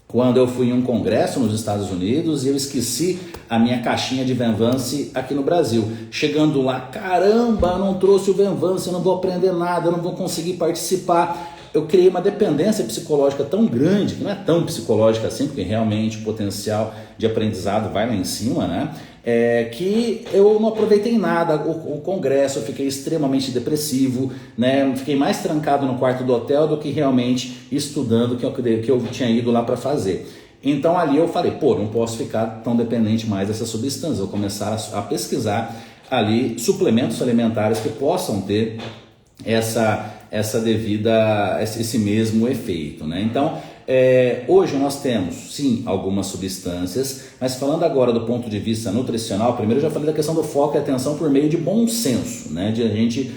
S1: quando eu fui em um congresso nos Estados Unidos e eu esqueci a minha caixinha de Venvance aqui no Brasil. Chegando lá, caramba, eu não trouxe o Venvance, eu não vou aprender nada, eu não vou conseguir participar. Eu criei uma dependência psicológica tão grande, que não é tão psicológica assim, porque realmente o potencial de aprendizado vai lá em cima, né? Que eu não aproveitei nada o congresso, eu fiquei extremamente depressivo, né? Fiquei mais trancado no quarto do hotel do que realmente estudando que eu tinha ido lá para fazer. Então ali eu falei, não posso ficar tão dependente mais dessa substância, vou começar a pesquisar ali suplementos alimentares que possam ter esse mesmo efeito, né? Então hoje nós temos sim algumas substâncias, mas falando agora do ponto de vista nutricional, primeiro eu já falei da questão do foco e atenção por meio de bom senso, né? De a gente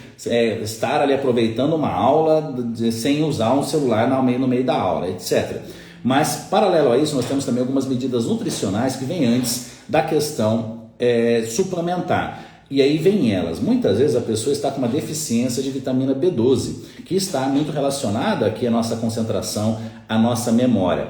S1: estar ali aproveitando uma aula sem usar um celular no meio da aula, etc. Mas paralelo a isso nós temos também algumas medidas nutricionais que vêm antes da questão suplementar. E aí vem elas. Muitas vezes a pessoa está com uma deficiência de vitamina B12, que está muito relacionada aqui à nossa concentração, à nossa memória.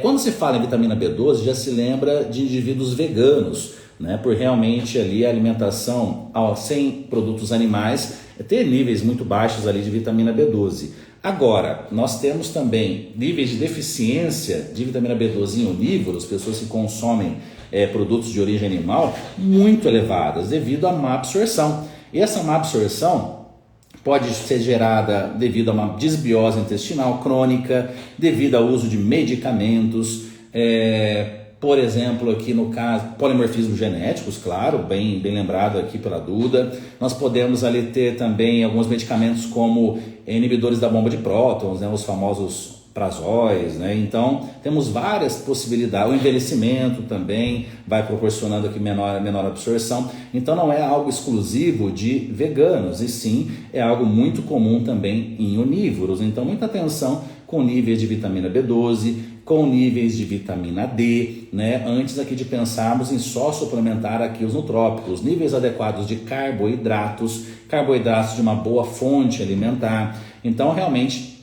S1: Quando se fala em vitamina B12, já se lembra de indivíduos veganos, né? Por realmente ali a alimentação sem produtos animais ter níveis muito baixos ali de vitamina B12. Agora, nós temos também níveis de deficiência de vitamina B12 em onívoros, pessoas que consomem produtos de origem animal, muito elevadas devido à má absorção. E essa má absorção pode ser gerada devido a uma desbiose intestinal crônica, devido ao uso de medicamentos, por exemplo, aqui no caso, polimorfismos genéticos, claro, bem lembrado aqui pela Duda. Nós podemos ali ter também alguns medicamentos como inibidores da bomba de prótons, né, os famosos prazóis, né? Então temos várias possibilidades. O envelhecimento também vai proporcionando aqui menor absorção. Então não é algo exclusivo de veganos, e sim é algo muito comum também em onívoros. Então muita atenção com níveis de vitamina B12, com níveis de vitamina D, né? Antes aqui de pensarmos em só suplementar aqui os nutrópicos, níveis adequados de carboidratos de uma boa fonte alimentar. Então, realmente,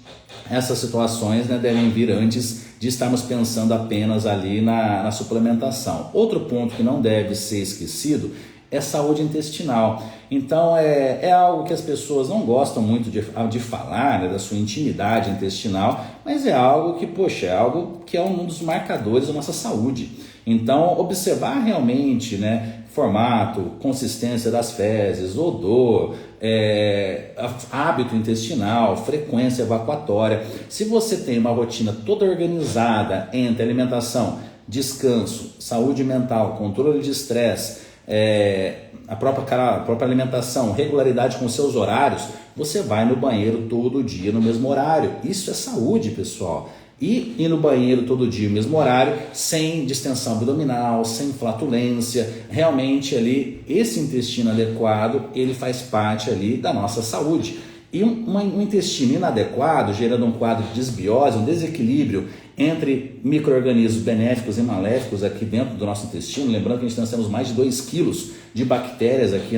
S1: essas situações, né, devem vir antes de estarmos pensando apenas ali na suplementação. Outro ponto que não deve ser esquecido é saúde intestinal. Então é algo que as pessoas não gostam muito de falar, né, da sua intimidade intestinal, mas é algo que, poxa, é algo que é um dos marcadores da nossa saúde. Então observar realmente, né, formato, consistência das fezes, odor, hábito intestinal, frequência evacuatória. Se você tem uma rotina toda organizada entre alimentação, descanso, saúde mental, controle de estresse, a própria alimentação, regularidade com seus horários, você vai no banheiro todo dia no mesmo horário. Isso é saúde, pessoal. E ir no banheiro todo dia no mesmo horário, sem distensão abdominal, sem flatulência, realmente ali esse intestino adequado, ele faz parte ali da nossa saúde. E um intestino inadequado, gerando um quadro de desbiose, um desequilíbrio entre micro-organismos benéficos e maléficos aqui dentro do nosso intestino. Lembrando que nós temos mais de 2 quilos de bactérias aqui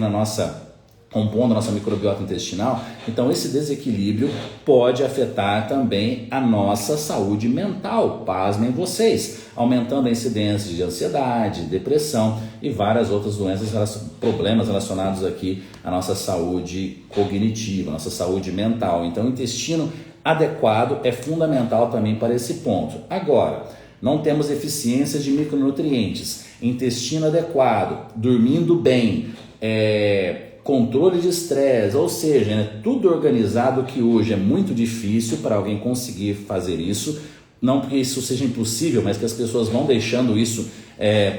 S1: compondo a nossa microbiota intestinal. Então esse desequilíbrio pode afetar também a nossa saúde mental, pasmem vocês, aumentando a incidência de ansiedade, depressão e várias outras doenças, problemas relacionados aqui à nossa saúde cognitiva, nossa saúde mental. Então o intestino adequado é fundamental também para esse ponto. Agora, não temos deficiências de micronutrientes, intestino adequado, dormindo bem, controle de estresse, ou seja, né, tudo organizado, que hoje é muito difícil para alguém conseguir fazer isso, não porque isso seja impossível, mas que as pessoas vão deixando isso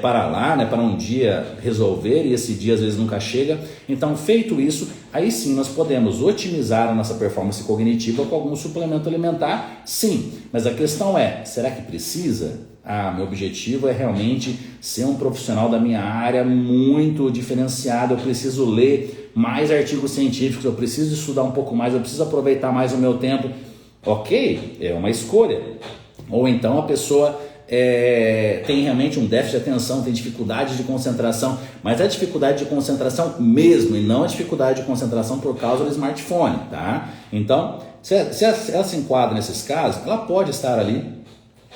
S1: para lá, né, para um dia resolver, e esse dia às vezes nunca chega. Então, feito isso, aí sim nós podemos otimizar a nossa performance cognitiva com algum suplemento alimentar, sim, mas a questão é, será que precisa? Meu objetivo é realmente ser um profissional da minha área muito diferenciado, eu preciso ler mais artigos científicos, eu preciso estudar um pouco mais, eu preciso aproveitar mais o meu tempo. Ok, é uma escolha. Ou então a pessoa tem realmente um déficit de atenção, tem dificuldade de concentração, mas é dificuldade de concentração mesmo, e não a dificuldade de concentração por causa do smartphone, tá? Então, se ela se enquadra nesses casos, ela pode estar ali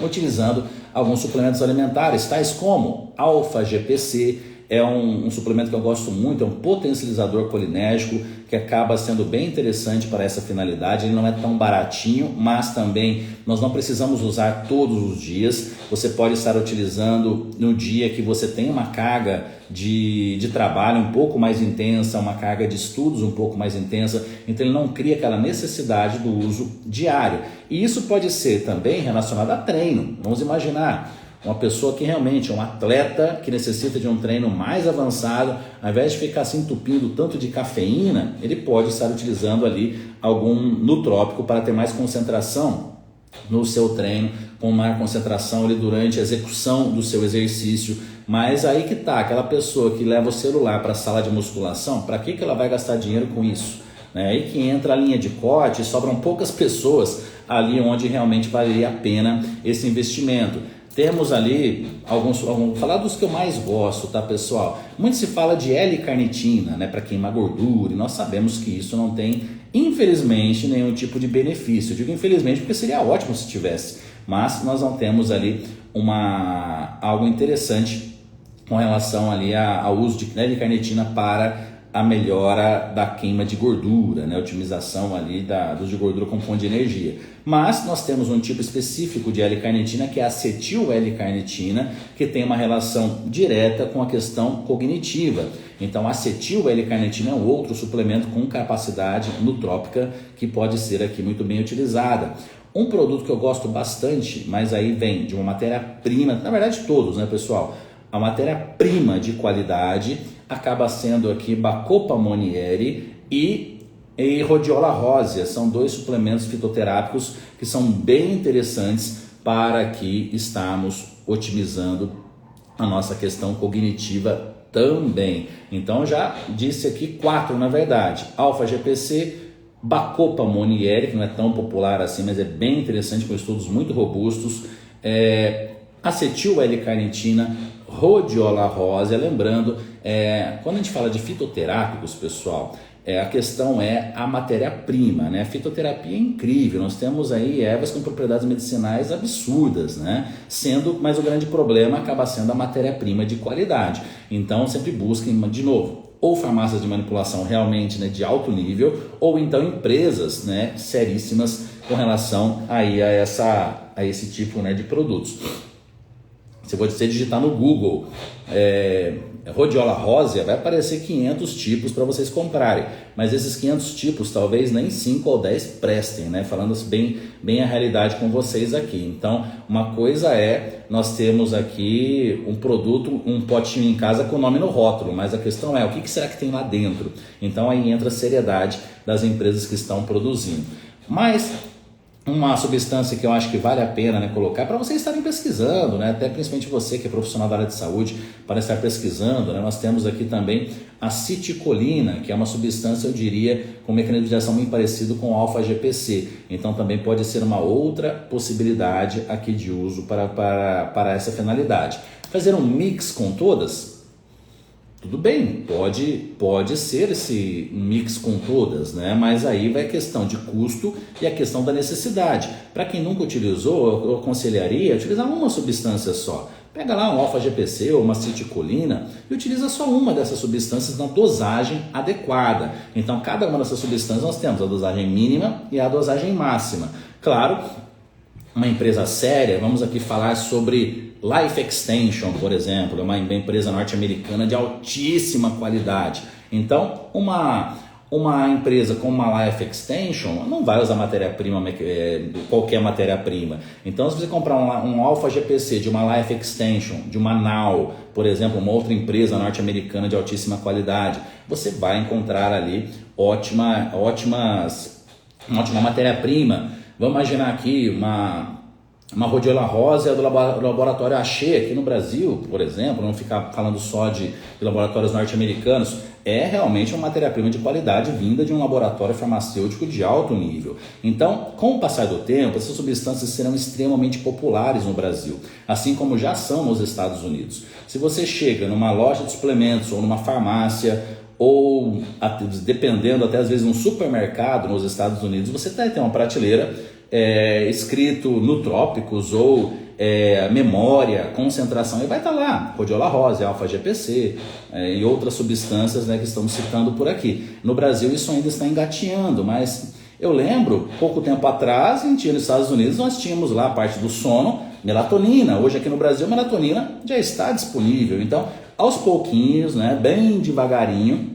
S1: utilizando alguns suplementos alimentares, tais como alfa-GPC, é um suplemento que eu gosto muito, é um potencializador colinérgico que acaba sendo bem interessante para essa finalidade. Ele não é tão baratinho, mas também nós não precisamos usar todos os dias. Você pode estar utilizando no dia que você tem uma carga de trabalho um pouco mais intensa, uma carga de estudos um pouco mais intensa, então ele não cria aquela necessidade do uso diário. E isso pode ser também relacionado a treino. Vamos imaginar uma pessoa que realmente é um atleta que necessita de um treino mais avançado, ao invés de ficar se entupindo tanto de cafeína, ele pode estar utilizando ali algum nutrópico para ter mais concentração no seu treino, com maior concentração ali durante a execução do seu exercício. Mas aí que tá, aquela pessoa que leva o celular para a sala de musculação, para que ela vai gastar dinheiro com isso? Aí que entra a linha de corte, sobram poucas pessoas ali onde realmente valeria a pena esse investimento. Temos ali vou falar dos que eu mais gosto, tá, pessoal? Muito se fala de L-carnitina, né, para queimar gordura, e nós sabemos que isso não tem, infelizmente, nenhum tipo de benefício. Eu digo infelizmente porque seria ótimo se tivesse, mas nós não temos ali algo interessante com relação ali ao uso de L-carnitina para a melhora da queima de gordura, né? Otimização ali do uso de gordura como fonte de energia. Mas nós temos um tipo específico de L-carnitina, que é a acetil-L-carnitina, que tem uma relação direta com a questão cognitiva. Então, a acetil-L-carnitina é um outro suplemento com capacidade nutrópica que pode ser aqui muito bem utilizada. Um produto que eu gosto bastante, mas aí vem de uma matéria-prima, na verdade todos, né, pessoal? A matéria-prima de qualidade acaba sendo aqui Bacopa Monnieri e Rhodiola rosea. São 2 suplementos fitoterápicos que são bem interessantes para aqui estarmos otimizando a nossa questão cognitiva também. Então já disse aqui 4 na verdade: alfa-GPC, Bacopa Monnieri, que não é tão popular assim, mas é bem interessante, com estudos muito robustos, Acetil L-carnitina, rhodiola rósea. Lembrando, quando a gente fala de fitoterápicos, pessoal, a questão é a matéria-prima, né? A fitoterapia é incrível, nós temos aí ervas com propriedades medicinais absurdas, né? Mas o grande problema acaba sendo a matéria-prima de qualidade. Então sempre busquem, de novo, ou farmácias de manipulação realmente, né, de alto nível, ou então empresas, né, seríssimas com relação aí a esse tipo, né, de produtos. Se você digitar no Google rhodiola rósea, vai aparecer 500 tipos para vocês comprarem, mas esses 500 tipos talvez nem 5 ou 10 prestem, né? Falando bem a realidade com vocês aqui. Então, uma coisa nós temos aqui um produto, um potinho em casa com o nome no rótulo, mas a questão é, o que será que tem lá dentro? Então aí entra a seriedade das empresas que estão produzindo. Mas uma substância que eu acho que vale a pena, né, colocar para vocês estarem pesquisando, né, até principalmente você que é profissional da área de saúde, para estar pesquisando, né, nós temos aqui também a citicolina, que é uma substância, eu diria, com um mecanismo de ação bem parecido com o alfa-GPC. Então também pode ser uma outra possibilidade aqui de uso para essa finalidade. Fazer um mix com todas? Tudo bem, pode ser esse mix com todas, né? Mas aí vai a questão de custo e a questão da necessidade. Para quem nunca utilizou, eu aconselharia utilizar uma substância só. Pega lá um alfa-GPC ou uma citicolina e utiliza só uma dessas substâncias na dosagem adequada. Então, cada uma dessas substâncias nós temos a dosagem mínima e a dosagem máxima. Claro, uma empresa séria, vamos aqui falar sobre Life Extension, por exemplo, uma empresa norte-americana de altíssima qualidade. Então, uma empresa como uma Life Extension não vai usar matéria-prima, qualquer matéria-prima. Então, se você comprar um alfa-GPC de uma Life Extension, de uma Now, por exemplo, uma outra empresa norte-americana de altíssima qualidade, você vai encontrar ali ótima matéria-prima. Vamos imaginar aqui uma rhodiola rósea do laboratório Axê aqui no Brasil, por exemplo, não ficar falando só de laboratórios norte-americanos, é realmente uma matéria-prima de qualidade vinda de um laboratório farmacêutico de alto nível. Então, com o passar do tempo, essas substâncias serão extremamente populares no Brasil, assim como já são nos Estados Unidos. Se você chega numa loja de suplementos ou numa farmácia, ou dependendo até às vezes num supermercado nos Estados Unidos, você vai ter uma prateleira escrito Nutrópicos ou memória, concentração, e vai estar lá rhodiola rósea, alfa-GPC e outras substâncias, né, que estamos citando por aqui. No Brasil isso ainda está engatinhando, mas eu lembro, pouco tempo atrás, nos Estados Unidos, nós tínhamos lá a parte do sono, melatonina. Hoje aqui no Brasil a melatonina já está disponível. Então, aos pouquinhos, né, bem devagarinho,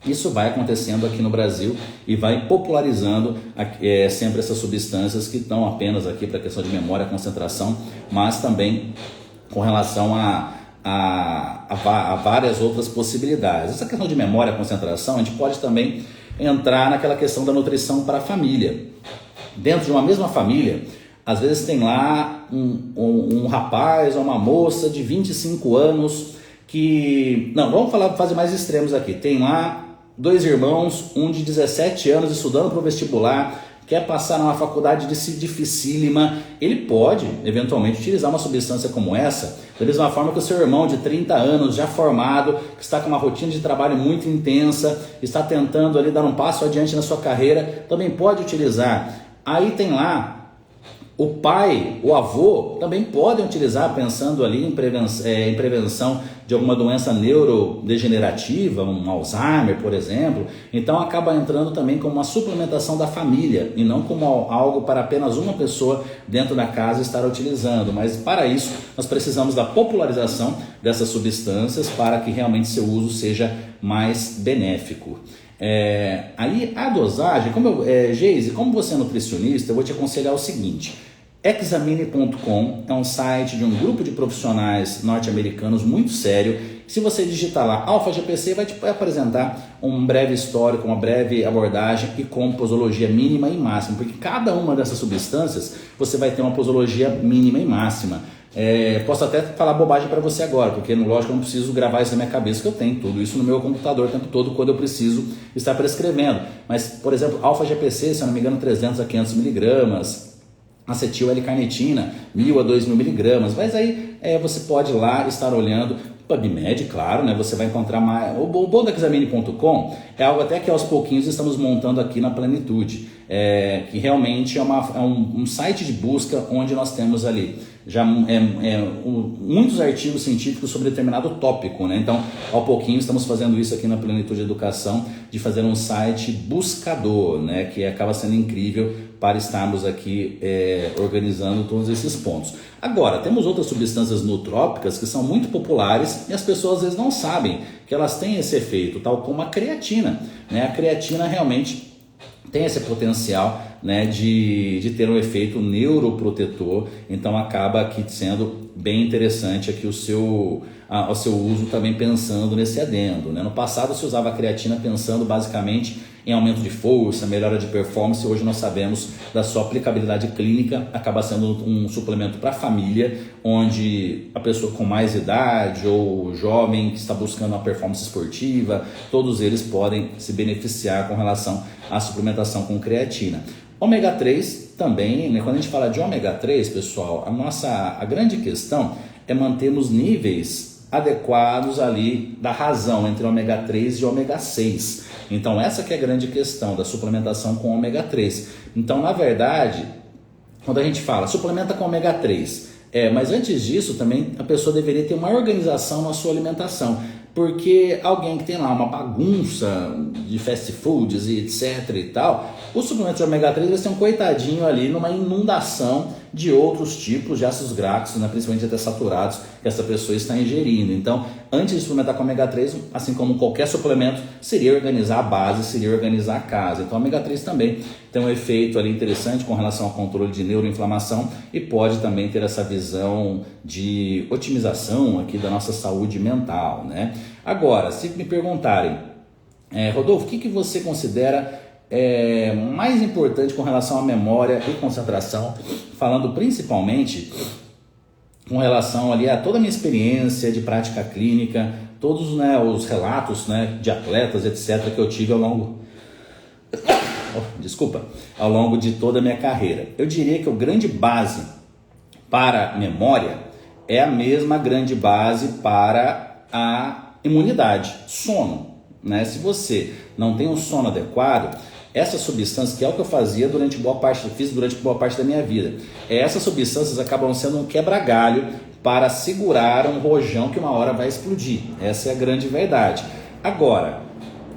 S1: isso vai acontecendo aqui no Brasil e vai popularizando sempre essas substâncias que estão apenas aqui para a questão de memória, concentração, mas também com relação a várias outras possibilidades. Essa questão de memória, concentração, a gente pode também entrar naquela questão da nutrição para a família. Dentro de uma mesma família, às vezes tem lá um rapaz ou uma moça de 25 anos que... Não, vamos fazer mais extremos aqui. Tem lá 2 irmãos, um de 17 anos estudando para o vestibular, quer passar numa faculdade dificílima. Ele pode, eventualmente, utilizar uma substância como essa, da mesma forma que o seu irmão de 30 anos, já formado, que está com uma rotina de trabalho muito intensa, está tentando ali dar um passo adiante na sua carreira, também pode utilizar. Aí tem lá o pai, o avô, também podem utilizar, pensando ali em prevenção de alguma doença neurodegenerativa, um Alzheimer, por exemplo. Então acaba entrando também como uma suplementação da família e não como algo para apenas uma pessoa dentro da casa estar utilizando. Mas para isso nós precisamos da popularização dessas substâncias para que realmente seu uso seja mais benéfico. Aí a dosagem, Geise, como você é nutricionista, eu vou te aconselhar o seguinte: Examine.com é um site de um grupo de profissionais norte-americanos muito sério. Se você digitar lá alfa-GPC, vai te apresentar um breve histórico, uma breve abordagem e com posologia mínima e máxima, porque cada uma dessas substâncias você vai ter uma posologia mínima e máxima. Posso até falar bobagem para você agora, porque lógico eu não preciso gravar isso na minha cabeça, que eu tenho tudo isso no meu computador o tempo todo quando eu preciso estar prescrevendo. Mas, por exemplo, alfa-GPC, se eu não me engano, 300 a 500 miligramas. acetil L-carnitina, 1.000 a 2.000 miligramas, mas aí você pode ir lá estar olhando, PubMed, claro, né? Você vai encontrar mais. O bom da Examine.com é algo até que aos pouquinhos estamos montando aqui na Plenitude, que realmente é um site de busca onde nós temos ali já muitos artigos científicos sobre determinado tópico, né? Então, ao pouquinho estamos fazendo isso aqui na Plenitude Educação, de fazer um site buscador, né? Que acaba sendo incrível para estarmos aqui organizando todos esses pontos. Agora, temos outras substâncias nootrópicas que são muito populares e as pessoas às vezes não sabem que elas têm esse efeito, tal como a creatina, né? A creatina realmente tem esse potencial, né, de ter um efeito neuroprotetor, então acaba aqui sendo bem interessante aqui o seu uso também pensando nesse adendo, né? No passado se usava a creatina pensando basicamente em aumento de força, melhora de performance. Hoje nós sabemos da sua aplicabilidade clínica, acaba sendo um suplemento para a família, onde a pessoa com mais idade ou jovem que está buscando uma performance esportiva, todos eles podem se beneficiar com relação à suplementação com creatina. Ômega 3 também, né? Quando a gente fala de ômega 3, pessoal, a grande questão é mantermos níveis adequados ali da razão entre ômega 3 e ômega 6. Então essa que é a grande questão da suplementação com ômega 3. Então, na verdade, quando a gente fala suplementa com ômega 3, mas antes disso também a pessoa deveria ter uma organização na sua alimentação. Porque alguém que tem lá uma bagunça de fast foods e etc e tal, o suplemento de ômega 3 vai ser um coitadinho ali numa inundação de outros tipos de ácidos graxos, né, principalmente até saturados, que essa pessoa está ingerindo. Então, antes de suplementar com ômega 3, assim como qualquer suplemento, seria organizar a base, seria organizar a casa. Então, o ômega 3 também tem um efeito ali interessante com relação ao controle de neuroinflamação e pode também ter essa visão de otimização aqui da nossa saúde mental, né? Agora, se me perguntarem, Rodolfo, o que você considera mais importante com relação à memória e concentração, falando principalmente com relação ali a toda a minha experiência de prática clínica, todos, né, os relatos, né, de atletas, etc., que eu tive ao longo de toda a minha carreira. Eu diria que a grande base para a memória é a mesma grande base para a imunidade, sono, né? Se você não tem um sono adequado, essa substância, que é o que eu fazia fiz durante boa parte da minha vida, essas substâncias acabam sendo um quebra-galho para segurar um rojão que uma hora vai explodir. Essa é a grande verdade. Agora,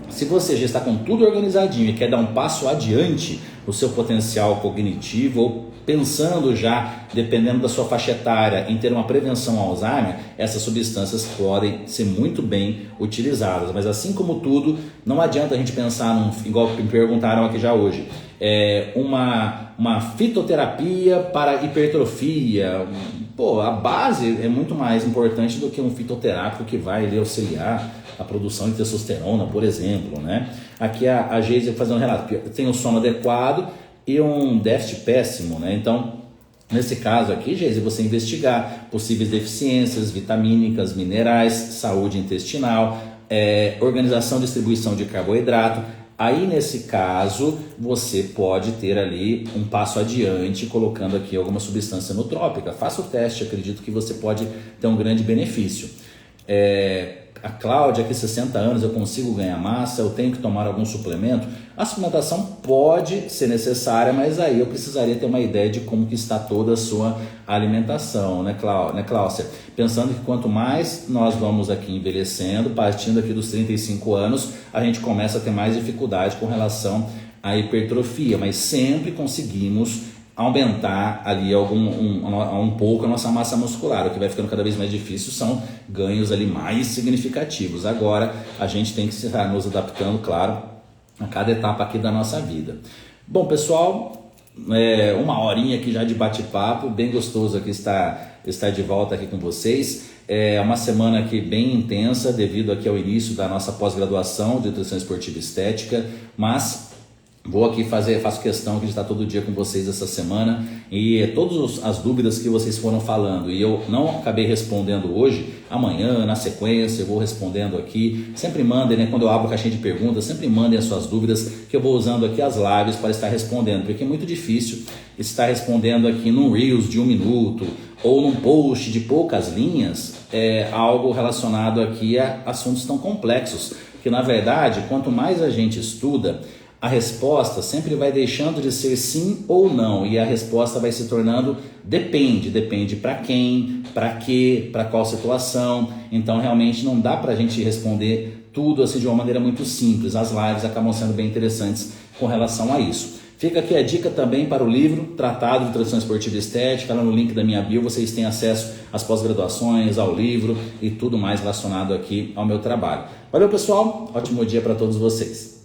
S1: se você já está com tudo organizadinho e quer dar um passo adiante no seu potencial cognitivo, ou pensando já, dependendo da sua faixa etária, em ter uma prevenção ao Alzheimer, essas substâncias podem ser muito bem utilizadas. Mas assim como tudo, não adianta a gente pensar igual me perguntaram aqui já hoje, uma fitoterapia para hipertrofia. Pô, a base é muito mais importante do que um fitoterápico que vai ali auxiliar a produção de testosterona, por exemplo, né? Aqui a Geise vai fazer um relato, tem um sono adequado e um déficit péssimo, né? Então, nesse caso aqui, Geise, você investigar possíveis deficiências vitamínicas, minerais, saúde intestinal, organização e distribuição de carboidrato. Aí, nesse caso, você pode ter ali um passo adiante, colocando aqui alguma substância nootrópica. Faça o teste, acredito que você pode ter um grande benefício. A Cláudia, aqui 60 anos, eu consigo ganhar massa, eu tenho que tomar algum suplemento? A suplementação pode ser necessária, mas aí eu precisaria ter uma ideia de como que está toda a sua alimentação, né, Cláudia? Pensando que quanto mais nós vamos aqui envelhecendo, partindo aqui dos 35 anos, a gente começa a ter mais dificuldade com relação à hipertrofia, mas sempre conseguimos aumentar ali um pouco a nossa massa muscular. O que vai ficando cada vez mais difícil são ganhos ali mais significativos. Agora a gente tem que estar nos adaptando, claro, a cada etapa aqui da nossa vida. Bom, pessoal, uma horinha aqui já de bate-papo, bem gostoso aqui estar de volta aqui com vocês. É uma semana aqui bem intensa devido aqui ao início da nossa pós-graduação de nutrição esportiva e estética, mas Vou aqui faço questão de estar todo dia com vocês essa semana e todas as dúvidas que vocês foram falando e eu não acabei respondendo hoje, amanhã na sequência eu vou respondendo aqui. Sempre mandem, né, quando eu abro a caixinha de perguntas, sempre mandem as suas dúvidas que eu vou usando aqui as lives para estar respondendo, porque é muito difícil estar respondendo aqui num Reels de 1 minuto ou num post de poucas linhas, algo relacionado aqui a assuntos tão complexos, que na verdade quanto mais a gente estuda, a resposta sempre vai deixando de ser sim ou não e a resposta vai se tornando depende para quem, para quê, para qual situação. Então realmente não dá para a gente responder tudo assim de uma maneira muito simples. As lives acabam sendo bem interessantes com relação a isso. Fica aqui a dica também para o livro Tratado de Nutrição Esportiva e Estética, lá no link da minha bio vocês têm acesso às pós-graduações, ao livro e tudo mais relacionado aqui ao meu trabalho. Valeu pessoal, ótimo dia para todos vocês.